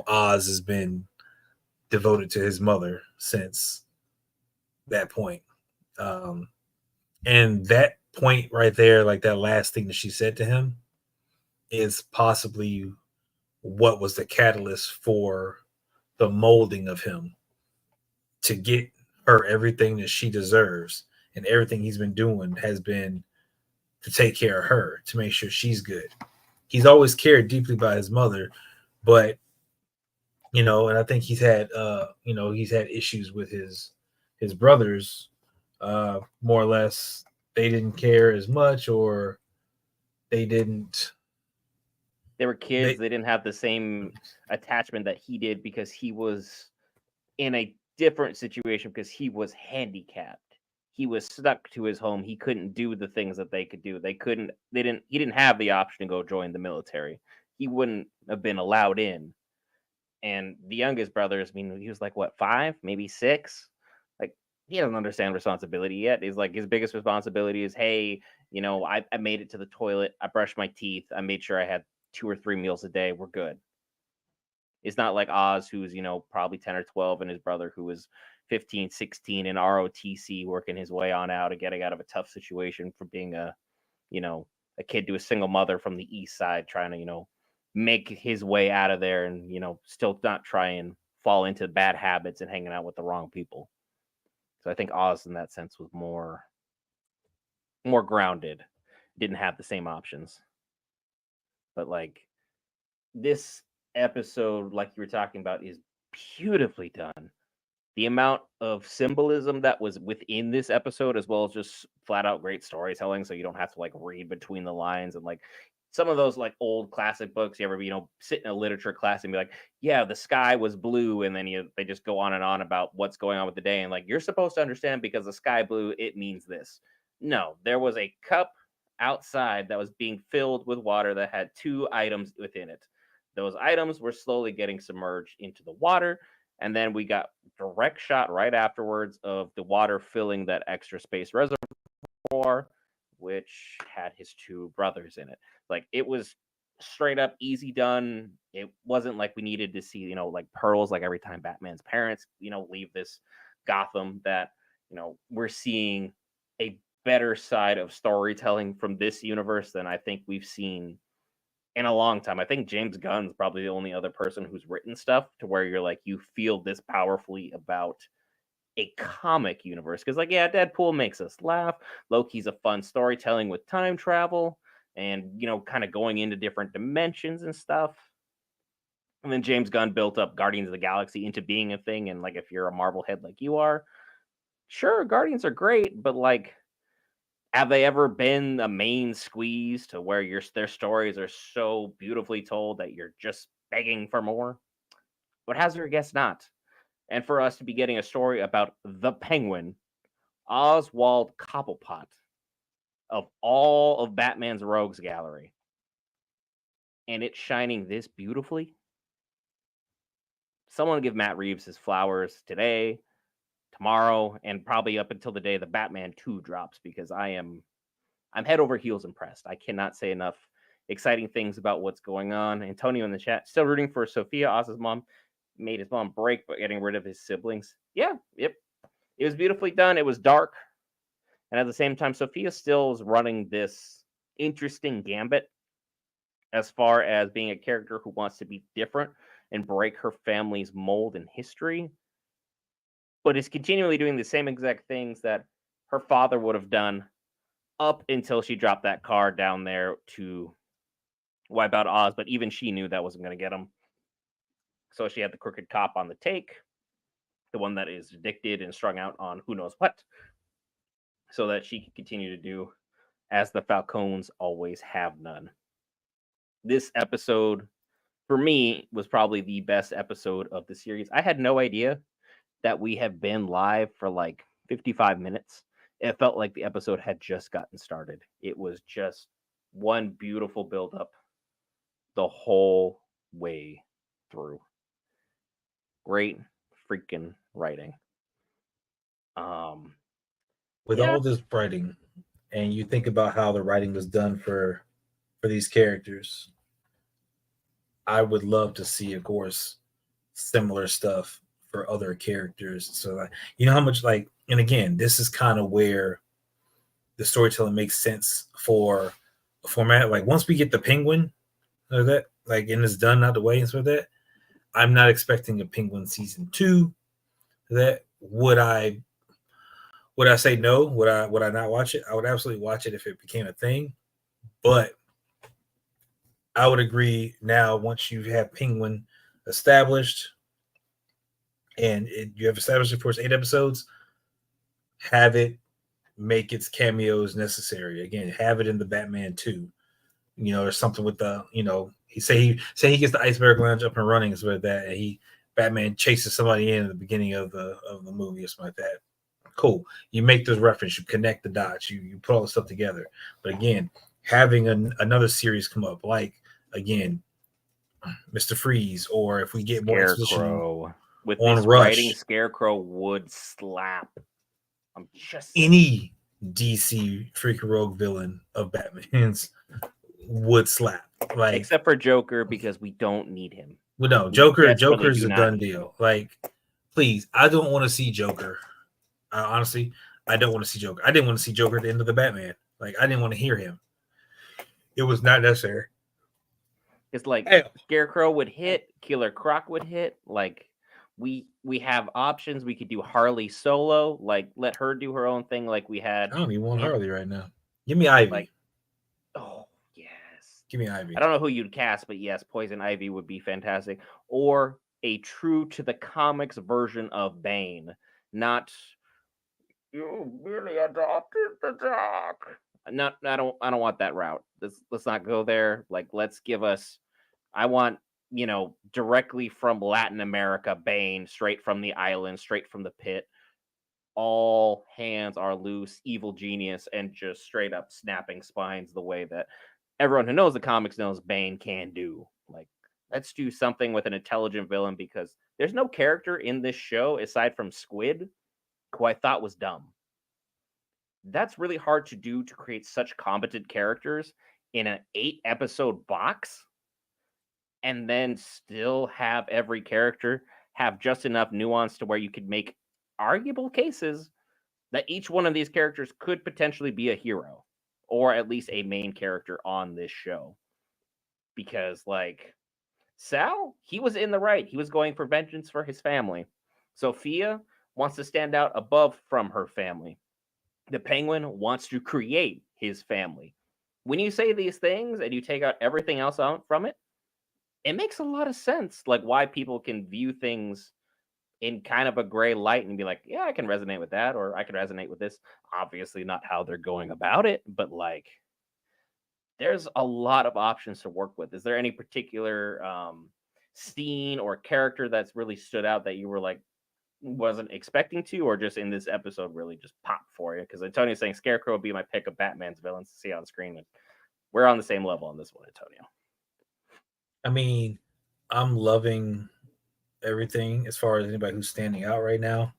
S2: Oz has been devoted to his mother since that point. Um, and that point right there, like that last thing that she said to him, is possibly what was the catalyst for the molding of him to get her everything that she deserves. And everything he's been doing has been to take care of her, to make sure she's good. He's always cared deeply about his mother, but and I think he's had issues with his brothers, more or less. They didn't care as much, or they didn't.
S1: They were kids.
S2: They
S1: They didn't have the same attachment that he did because he was in a different situation because he was handicapped. he was stuck to his home. He couldn't do the things that they could do. He didn't have the option to go join the military. He wouldn't have been allowed in. And the youngest brothers, I mean, he was like what, 5, maybe 6? Like, he doesn't understand responsibility yet. He's like, his biggest responsibility is, hey, I made it to the toilet, I brushed my teeth, I made sure I had 2 or 3 meals a day, we're good. It's not like Oz, who's, probably 10 or 12, and his brother who was 15, 16 in ROTC, working his way on out and getting out of a tough situation for being a kid to a single mother from the east side, trying to, make his way out of there and, still not try and fall into bad habits and hanging out with the wrong people. So I think Oz in that sense was more grounded, didn't have the same options. But like, this episode, like you were talking about, is beautifully done. The amount of symbolism that was within this episode, as well as just flat out great storytelling, so you don't have to like read between the lines. And like some of those like old classic books, you ever sit in a literature class and be like, yeah, the sky was blue, and then they just go on and on about what's going on with the day, and like, you're supposed to understand, because the sky blue, it means this. No, there was a cup outside that was being filled with water that had 2 items within it. Those items were slowly getting submerged into the water, and then we got direct shot right afterwards of the water filling that extra space reservoir, which had his 2 brothers in it. Like, it was straight up easy done. It wasn't like we needed to see, like pearls, like every time Batman's parents, leave this Gotham, that, we're seeing a better side of storytelling from this universe than I think we've seen in a long time. I think James Gunn's probably the only other person who's written stuff to where you're like, you feel this powerfully about a comic universe. Because like, yeah, Deadpool makes us laugh. Loki's a fun storytelling with time travel and, kind of going into different dimensions and stuff. And then James Gunn built up Guardians of the Galaxy into being a thing. And like, if you're a Marvel head like you are, sure, Guardians are great, but like, have they ever been a main squeeze to where their stories are so beautifully told that you're just begging for more? But hazard a guess not. And for us to be getting a story about the Penguin, Oswald Cobblepot, of all of Batman's rogues gallery, and it's shining this beautifully. Someone give Matt Reeves his flowers today, tomorrow, and probably up until the day the Batman 2 drops, because I'm head over heels impressed. I cannot say enough exciting things about what's going on. Antonio in the chat, still rooting for Sophia. Oz's mom made his mom break, but getting rid of his siblings. Yeah, yep. It was beautifully done. It was dark. And at the same time, Sophia still is running this interesting gambit as far as being a character who wants to be different and break her family's mold and history, but is continually doing the same exact things that her father would have done up until she dropped that car down there to wipe out Oz. But even she knew that wasn't going to get him. So she had the crooked cop on the take, the one that is addicted and strung out on who knows what, so that she could continue to do as the Falcones always have done. This episode, for me, was probably the best episode of the series. I had no idea that we have been live for like 55 minutes. It felt like the episode had just gotten started. It was just one beautiful build-up the whole way through. Great freaking writing.
S2: With all this writing, and you think about how the writing was done for these characters, I would love to see, of course, similar stuff for other characters. So, like, how much, like, and again, this is kind of where the storytelling makes sense for a format. Like, once we get the Penguin, or that, like, and it's done out the way and so that, I'm not expecting a Penguin season 2. That would I say no? Would I not watch it? I would absolutely watch it if it became a thing. But I would agree now, once you have Penguin established and you have established it for its 8 episodes, have it make its cameos necessary. Again, have it in the Batman 2. Or something with the, he gets the iceberg lounge up and running, so that Batman chases somebody in the beginning of the movie or something like that. Cool. You make those reference, you connect the dots, you put all the stuff together. But again, having another series come up, like again, Mr. Freeze, or if we get more exposition
S1: Scarecrow. With
S2: on
S1: this writing,
S2: Rush,
S1: Scarecrow would slap. I'm just saying.
S2: any DC freaking rogue villain of Batman's would slap. Like,
S1: Except for Joker, because we don't need him.
S2: well, no,
S1: We
S2: Joker
S1: desperately
S2: is
S1: do
S2: a
S1: not
S2: done
S1: need him.
S2: deal. Like, please, I don't want to see Joker. Honestly, I don't want to see Joker. I didn't want to see Joker at the end of the Batman. Like, I didn't want to hear him. It was not necessary.
S1: It's like
S2: Hell,
S1: Scarecrow would hit, Killer Croc would hit. Like we have options. We could do Harley solo, like let her do her own thing, like we had.
S2: I don't even want
S1: In,
S2: Harley right now. Give me Ivy.
S1: like, oh yes,
S2: Give me Ivy.
S1: I don't know who you'd cast, but yes, Poison Ivy would be fantastic. Or a true to the comics version of Bane, not you really adopted the Doc. Not, I don't want that route. Let's not go there. Like, let's give us. I want, directly from Latin America, Bane, straight from the island, straight from the pit. All hands are loose, evil genius, and just straight up snapping spines the way that everyone who knows the comics knows Bane can do. Like, let's do something with an intelligent villain, because there's no character in this show aside from Squid who I thought was dumb. That's really hard to do, to create such competent characters in an 8-episode box and then still have every character have just enough nuance to where you could make arguable cases that each one of these characters could potentially be a hero, or at least a main character on this show. Because, like, Sal, he was in the right. He was going for vengeance for his family. Sophia wants to stand out above from her family. The Penguin wants to create his family. When you say these things and you take out everything else out from it, it makes a lot of sense, like why people can view things in kind of a gray light and be like, yeah, I can resonate with that, or I can resonate with this. Obviously not how they're going about it, but like there's a lot of options to work with. Is there any particular scene or character that's really stood out that you were like wasn't expecting to, or just in this episode really just popped for you? Because Antonio's saying Scarecrow would be my pick of Batman's villains to see on screen. We're on the same level on this one, Antonio.
S2: I mean, I'm loving everything as far as anybody who's standing out right now.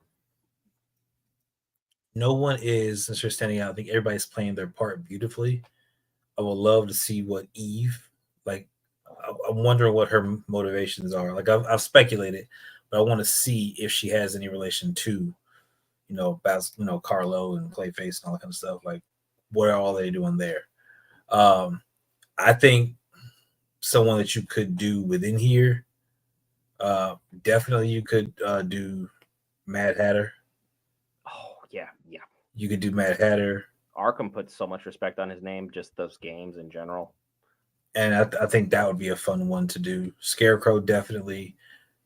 S2: No one is necessarily standing out. I think everybody's playing their part beautifully. I would love to see what Eve, like, I'm wondering what her motivations are. Like, I've speculated, but I want to see if she has any relation to, Carlo and Clayface and all that kind of stuff. Like, what are all they doing there? I think someone that you could do within here, definitely you could do Mad Hatter.
S1: Oh yeah.
S2: You could do Mad Hatter.
S1: Arkham puts so much respect on his name, just those games in general.
S2: And I think that would be a fun one to do. Scarecrow, definitely.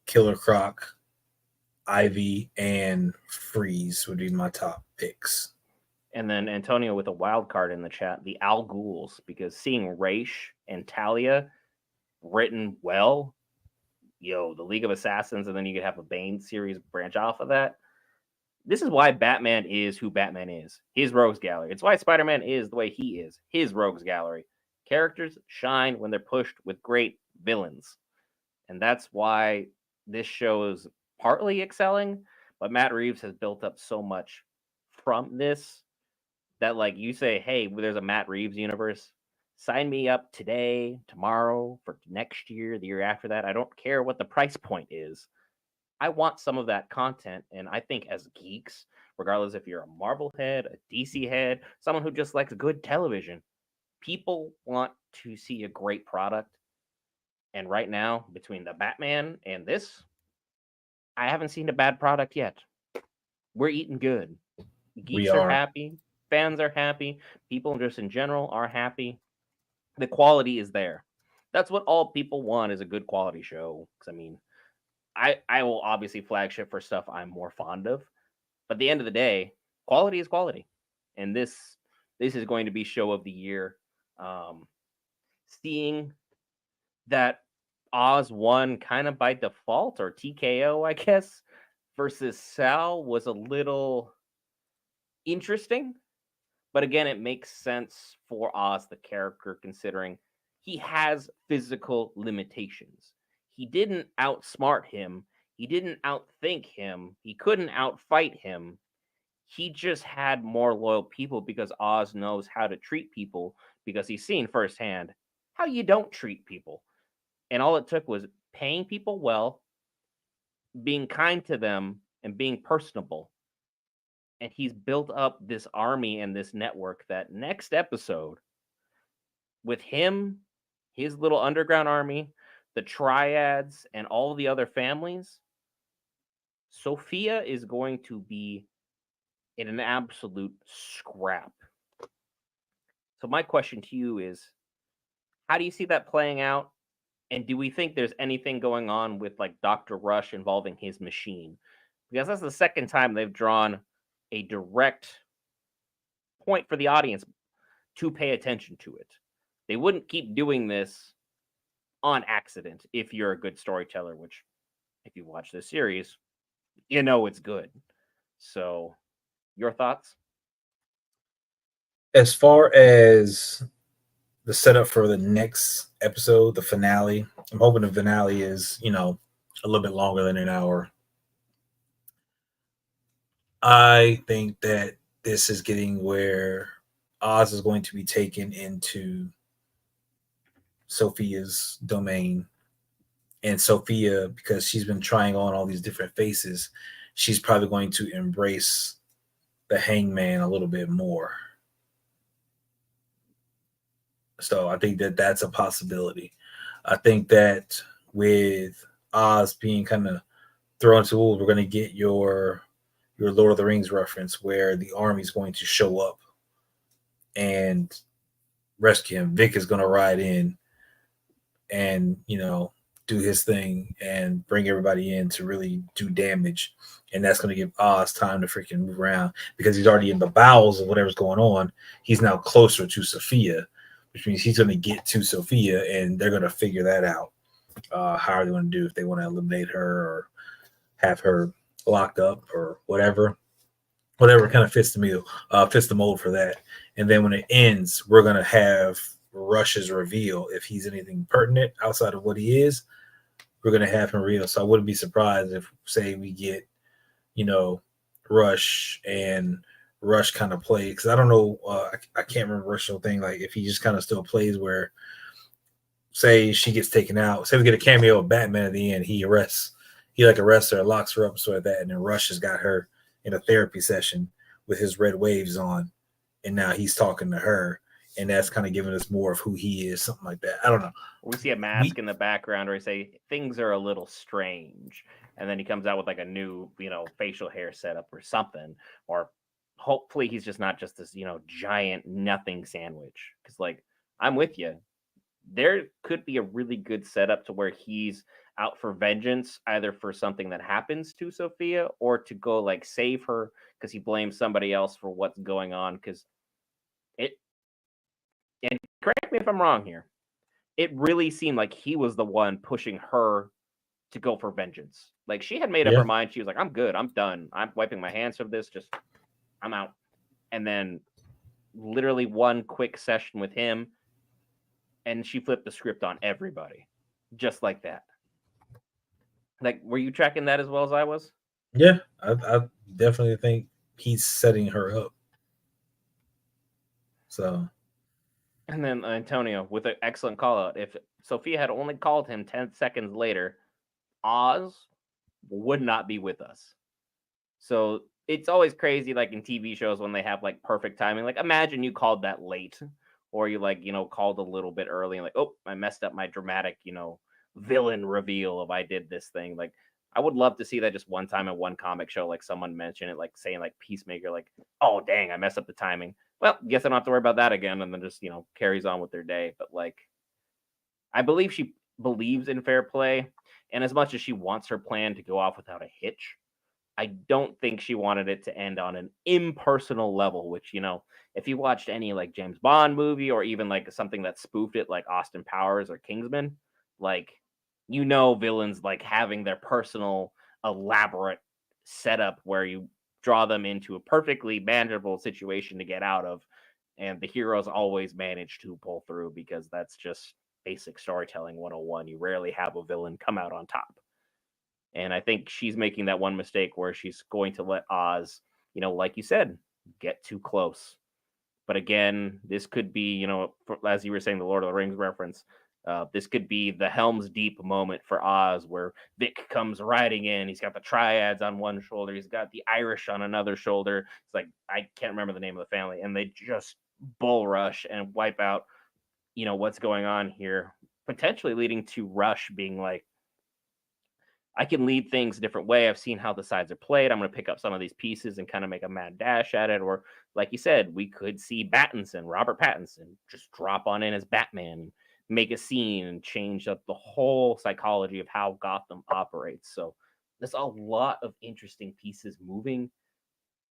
S2: Killer Croc, Ivy, and Freeze would be my top picks.
S1: And then Antonio with a wild card in the chat, the Al Ghouls, because seeing Raish and Talia written well, the League of Assassins, and then you could have a Bane series branch off of that. This is why Batman is who Batman is. His rogues gallery. It's why Spider-Man is the way he is. His rogues gallery. Characters shine when they're pushed with great villains. And that's why this show is partly excelling, but Matt Reeves has built up so much from this that, like, you say, hey, there's a Matt Reeves universe. Sign me up today, tomorrow, for next year, the year after that. I don't care what the price point is. I want some of that content. And I think as geeks, regardless if you're a Marvel head, a DC head, someone who just likes good television, people want to see a great product. And right now, between the Batman and this, I haven't seen a bad product yet. We're eating good.
S2: We
S1: Geeks are
S2: are.
S1: happy. Fans are happy. People just in general are happy. The quality is there. That's what all people want, is a good quality show. Because, I mean, I will obviously flagship for stuff I'm more fond of. But at the end of the day, quality is quality. And this is going to be show of the year. Seeing that Oz won kind of by default, or TKO, I guess, versus Sal was a little interesting. But again, it makes sense for Oz, the character, considering he has physical limitations. He didn't outsmart him. He didn't outthink him. He couldn't outfight him. He just had more loyal people because Oz knows how to treat people because he's seen firsthand how you don't treat people. And all it took was paying people well, being kind to them, and being personable. And he's built up this army and this network that next episode, with him, his little underground army, the triads, and all the other families, Sophia is going to be in an absolute scrap. So, my question to you is, how do you see that playing out? And do we think there's anything going on with like Dr. Rush involving his machine? Because that's the second time they've drawn a direct point for the audience to pay attention to it. They wouldn't keep doing this on accident if you're a good storyteller, which, if you watch this series, you know it's good. So, your thoughts?
S2: As far as the setup for the next episode, the finale, I'm hoping the finale is, a little bit longer than an hour. I think that this is getting where Oz is going to be taken into Sophia's domain. And Sophia, because she's been trying on all these different faces, she's probably going to embrace the hangman a little bit more. So I think that that's a possibility. I think that with Oz being kind of thrown to, we're going to get your Lord of the Rings reference where the army's going to show up and rescue him. Vic is going to ride in and, do his thing and bring everybody in to really do damage. And that's going to give Oz time to freaking move around because he's already in the bowels of whatever's going on. He's now closer to Sophia, which means he's going to get to Sophia and they're going to figure that out. How are they going to do if they want to eliminate her or have her locked up or whatever kind of fits the mold for that. And then when it ends, we're gonna have Rush's reveal. If he's anything pertinent outside of what he is, we're gonna have him reveal. So I wouldn't be surprised if, say, we get, Rush and Rush kind of play, because I don't know, I can't remember Rush's thing. Like if he just kind of still plays where, say, she gets taken out. Say we get a cameo of Batman at the end. He arrests her, locks her up, so like that, and then Rush has got her in a therapy session with his red waves on, and now he's talking to her, and that's kind of giving us more of who he is, something like that. I don't know.
S1: We see a mask in the background, or he say things are a little strange, and then he comes out with like a new, facial hair setup or something, or hopefully he's just not just this, giant nothing sandwich. Because like I'm with you, there could be a really good setup to where he's out for vengeance, either for something that happens to Sophia or to go like save her because he blames somebody else for what's going on. Because it, and correct me if I'm wrong here, it really seemed like he was the one pushing her to go for vengeance. Like she had made up her mind. She was like, I'm good. I'm done. I'm wiping my hands from this. Just, I'm out. And then literally one quick session with him, and she flipped the script on everybody. Just like that. Like, were you tracking that as well as I was?
S2: Yeah, I definitely think he's setting her up. So,
S1: and then Antonio with an excellent call out. If Sophia had only called him 10 seconds later, Oz would not be with us. So it's always crazy, like in TV shows when they have like perfect timing. Like, imagine you called that late, or you like, called a little bit early and like, oh, I messed up my dramatic, villain reveal of I did this thing. Like, I would love to see that just one time in one comic show, like someone mention it, like saying like Peacemaker, like, oh dang, I messed up the timing. Well, guess I don't have to worry about that again, and then just carries on with their day. But like, I believe she believes in fair play, and as much as she wants her plan to go off without a hitch, I don't think she wanted it to end on an impersonal level, which, if you watched any like James Bond movie or even like something that spoofed it like Austin Powers or Kingsman, like, villains like having their personal elaborate setup where you draw them into a perfectly manageable situation to get out of. And the heroes always manage to pull through because that's just basic storytelling 101. You rarely have a villain come out on top. And I think she's making that one mistake where she's going to let Oz, like you said, get too close. But again, this could be, as you were saying, the Lord of the Rings reference. This could be the Helm's Deep moment for Oz, where Vic comes riding in. He's got the Triads on one shoulder. He's got the Irish on another shoulder. It's like, I can't remember the name of the family. And they just bull rush and wipe out, what's going on here. Potentially leading to Rush being like, I can lead things a different way. I've seen how the sides are played. I'm going to pick up some of these pieces and kind of make a mad dash at it. Or, like you said, we could see Robert Pattinson, just drop on in as Batman, make a scene and change up the whole psychology of how Gotham operates. So there's a lot of interesting pieces moving.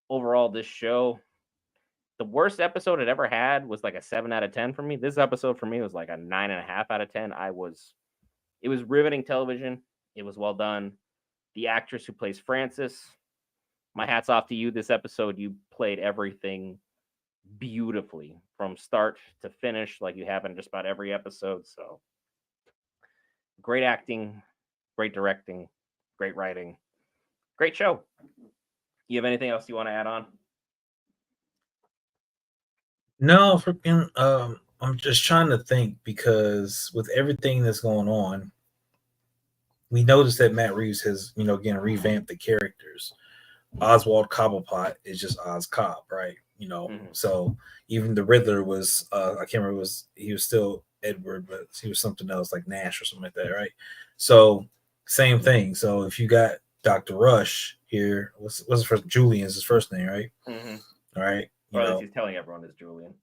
S1: Overall, this show, the worst episode it ever had was like a 7 out of 10 for me. This episode for me was like a 9.5 out of 10. It was riveting television. It was well done. The actress who plays Frances, my hat's off to you. This episode, you played everything beautifully from start to finish, like you have in just about every episode. So great acting, great directing, great writing, great show. You have anything else you want to add on?
S2: No, freaking. I'm just trying to think because with everything that's going on, we noticed that Matt Reeves has, again, revamped the characters. Oswald Cobblepot is just Oz Cobb, right? So even the Riddler was, I can't remember, he was still Edward, but he was something else like Nash or something like that, right? So same thing. So if you got Dr. Rush here, what's his first? Julian's his first name, right? All right.
S1: Or at least he's telling everyone it's Julian.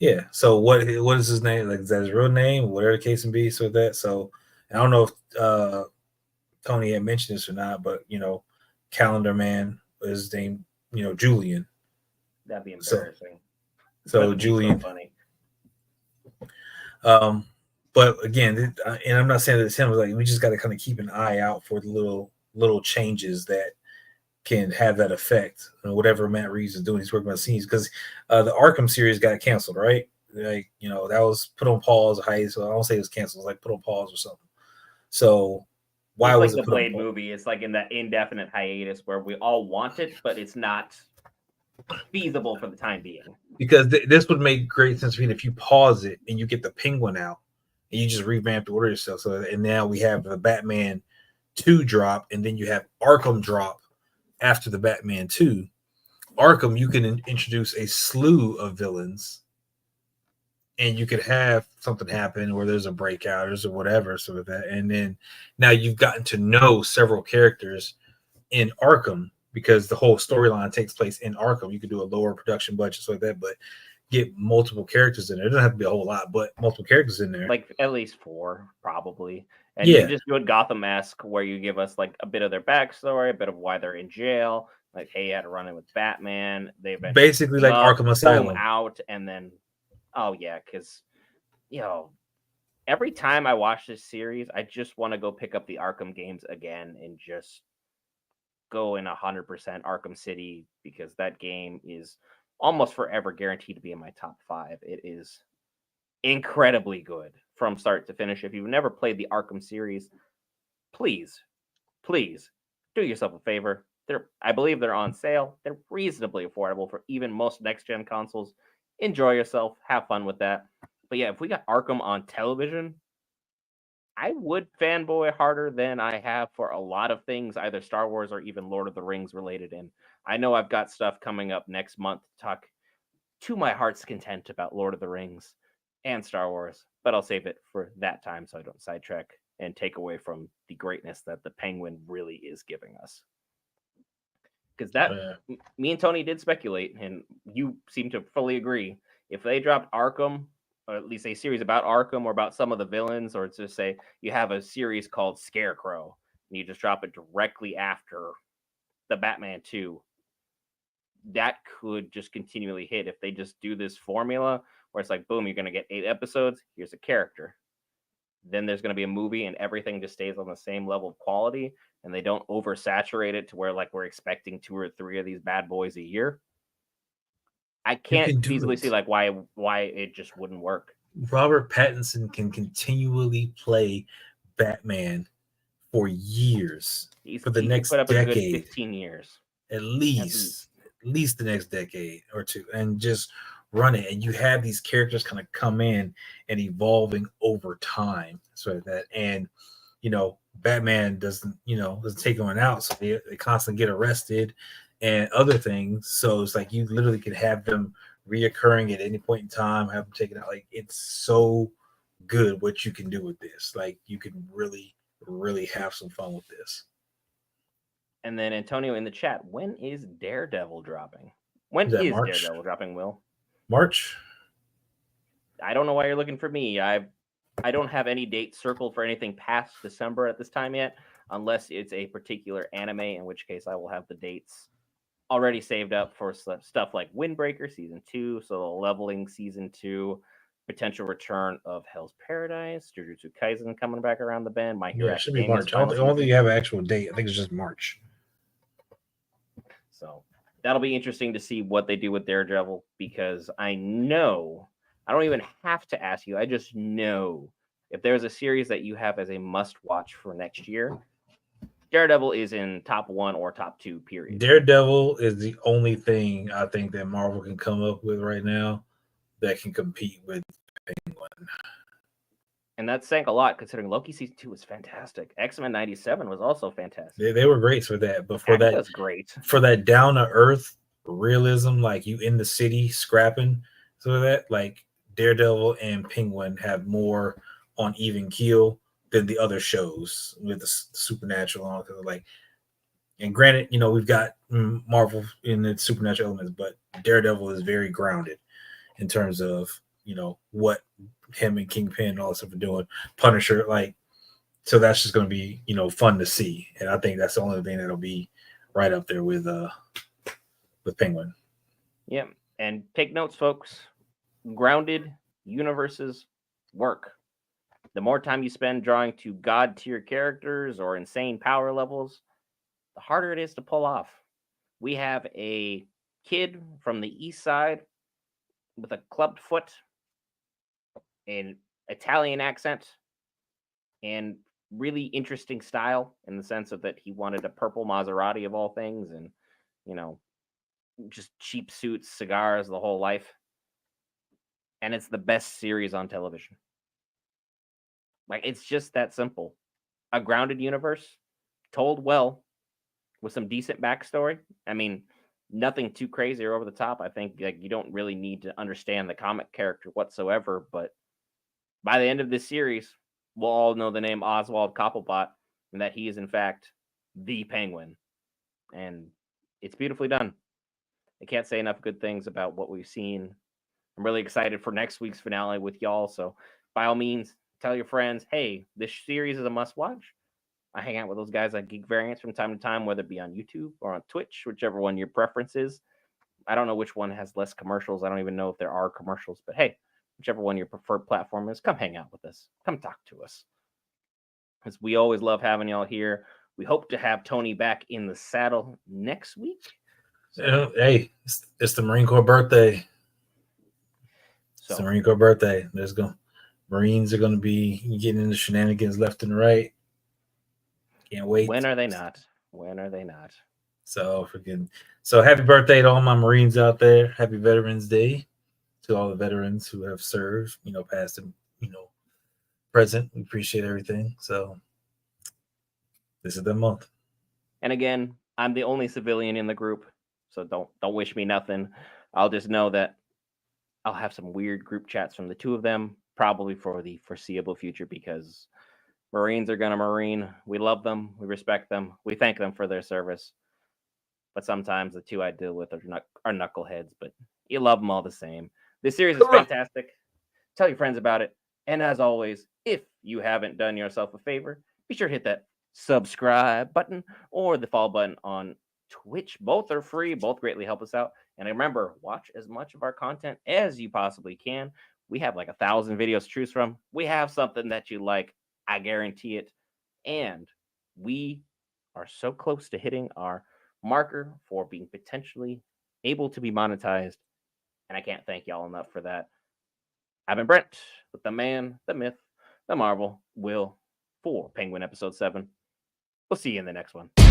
S2: Yeah. So what is his name? Like, is that his real name? Whatever the case may be. So that. So I don't know if Tony had mentioned this or not, but Calendar Man is his name. Julian.
S1: That'd be embarrassing.
S2: So Julian.
S1: So funny.
S2: But again, and I'm not saying that it's him. Like, we just got to kind of keep an eye out for the little changes that can have that effect. Whatever Matt Reeves is doing, he's working on scenes because the Arkham series got canceled, right? Like, that was put on pause. So I don't say it was canceled. It was like put on pause or something. So why was
S1: like
S2: it
S1: the Blade movie? It's like in that indefinite hiatus where we all want it, but it's not feasible for the time being.
S2: Because this would make great sense for you if you pause it and you get the Penguin out and you just revamp the order yourself. So and now we have the Batman 2 drop, and then you have Arkham drop after the Batman 2. Arkham, you can introduce a slew of villains, and you could have something happen where there's a breakout or whatever, sort of that. And then now you've gotten to know several characters in Arkham because the whole storyline takes place in Arkham. You could do a lower production budget, so like that, but get multiple characters in there. It doesn't have to be a whole lot, but multiple characters in there.
S1: Like at least 4, probably. And you just do it Gotham-esque where you give us like a bit of their backstory, a bit of why they're in jail. Like, hey, you had to run in with Batman. They
S2: basically like Arkham Asylum
S1: out, and then, oh yeah, because every time I watch this series, I just want to go pick up the Arkham games again and just go in 100% Arkham City because that game is almost forever guaranteed to be in my top 5. It is incredibly good from start to finish. If you've never played the Arkham series, please do yourself a favor. I believe they're on sale. They're reasonably affordable for even most next-gen consoles. Enjoy yourself. Have fun with that. But yeah, if we got Arkham on television, I would fanboy harder than I have for a lot of things, either Star Wars or even Lord of the Rings related. And I know I've got stuff coming up next month to talk to my heart's content about Lord of the Rings and Star Wars, but I'll save it for that time so I don't sidetrack and take away from the greatness that the Penguin really is giving us. Because me and Tony did speculate, and you seem to fully agree. If they dropped Arkham, or at least a series about Arkham or about some of the villains, or to say you have a series called Scarecrow, and you just drop it directly after the Batman 2, that could just continually hit if they just do this formula where it's like, boom, you're going to get 8 episodes. Here's a character. then there's going to be a movie and everything just stays on the same level of quality and they don't oversaturate it to where like we're expecting 2 or 3 of these bad boys a year. I
S2: You
S1: can't
S2: can do
S1: feasibly see
S2: it.
S1: like why it just wouldn't work.
S2: Robert Pattinson can continually play Batman for years, for the
S1: He could put
S2: next
S1: up a good
S2: decade,
S1: 15 years
S2: at
S1: at
S2: least,
S1: least.
S2: at least the next decade or two, and just run it. And you have these characters kind of come in and evolving over time, so that and Batman doesn't take anyone out, so they constantly get arrested and other things. So it's like you literally could have them reoccurring at any point in time, have them taken out. Like it's so good what you can do with this. Like you can really, really have some fun with this.
S1: And then Antonio in the chat, when is Daredevil dropping? When
S2: Is that
S1: is
S2: March?
S1: Daredevil dropping, Will?
S2: March?
S1: I don't know why you're looking for me. I don't have any date circled for anything past December at this time yet, unless it's a particular anime, in which case I will have the dates already saved up for stuff like Windbreaker season 2, so Leveling season 2, potential return of Hell's Paradise, Jujutsu Kaisen coming back around the bend, My
S2: Yeah,
S1: Hero
S2: it should be
S1: Academia's
S2: March.
S1: final
S2: I don't think
S1: season.
S2: you have an actual date. I think it's just March.
S1: So that'll be interesting to see what they do with Daredevil because I know I don't even have to ask you. I just know if there's a series that you have as a must watch for next year, Daredevil is in top 1 or top 2, period.
S2: Daredevil is the only thing I think that Marvel can come up with right now that can compete with Penguin.
S1: And that's saying a lot considering Loki season 2 was fantastic. X-Men 97 was also fantastic.
S2: They were great for that, but
S1: Agatha's great.
S2: for that down to earth realism, like you in the city scrapping, so that like Daredevil and Penguin have more on even keel than the other shows with the supernatural and all that. Like, and granted, we've got Marvel in the supernatural elements, but Daredevil is very grounded in terms of what him and Kingpin and all that stuff are doing. Punisher, like, so that's just going to be fun to see, and I think that's the only thing that'll be right up there with Penguin.
S1: Yeah, and take notes, folks. Grounded universes work. The more time you spend drawing to god tier characters or insane power levels, the harder it is to pull off. We have a kid from the east side with a clubbed foot, an Italian accent, and really interesting style in the sense of that he wanted a purple Maserati of all things and, you know, just cheap suits, cigars, the whole life. And it's the best series on television. Like, it's just that simple. A grounded universe, told well, with some decent backstory. I mean, nothing too crazy or over the top. I think like you don't really need to understand the comic character whatsoever. But by the end of this series, we'll all know the name Oswald Cobblepot and that he is in fact the Penguin. And it's beautifully done. I can't say enough good things about what we've seen. I'm really excited for next week's finale with y'all. So by all means, tell your friends, hey, this series is a must watch. I hang out with those guys at Geek Variants from time to time, whether it be on YouTube or on Twitch, whichever one your preference is. I don't know which one has less commercials. I don't even know if there are commercials, but hey, whichever one your preferred platform is, come hang out with us. Come talk to us. Because we always love having y'all here. We hope to have Tony back in the saddle next week.
S2: So, hey, it's the Marine Corps birthday. It's the Marine Corps birthday. Marines are going to be getting into shenanigans left and right. Can't wait.
S1: When are they not? When are they not?
S2: So happy birthday to all my Marines out there. Happy Veterans Day to all the veterans who have served, past and, present. We appreciate everything. So this is the month.
S1: And again, I'm the only civilian in the group, so don't wish me nothing. I'll just know that I'll have some weird group chats from the two of them, probably for the foreseeable future, because Marines are gonna Marine. We love them, we respect them, we thank them for their service. But sometimes the two I deal with are knuckleheads, but you love them all the same. This series is fantastic. Tell your friends about it. And as always, if you haven't done yourself a favor, be sure to hit that subscribe button or the follow button on Twitch. Both are free. Both greatly help us out. And remember, watch as much of our content as you possibly can. We have like 1,000 videos to choose from. We have something that you like. I guarantee it. And we are so close to hitting our marker for being potentially able to be monetized. And I can't thank y'all enough for that. I've been Brent with the man, the myth, the Marvel, Will for Penguin episode 7. We'll see you in the next one.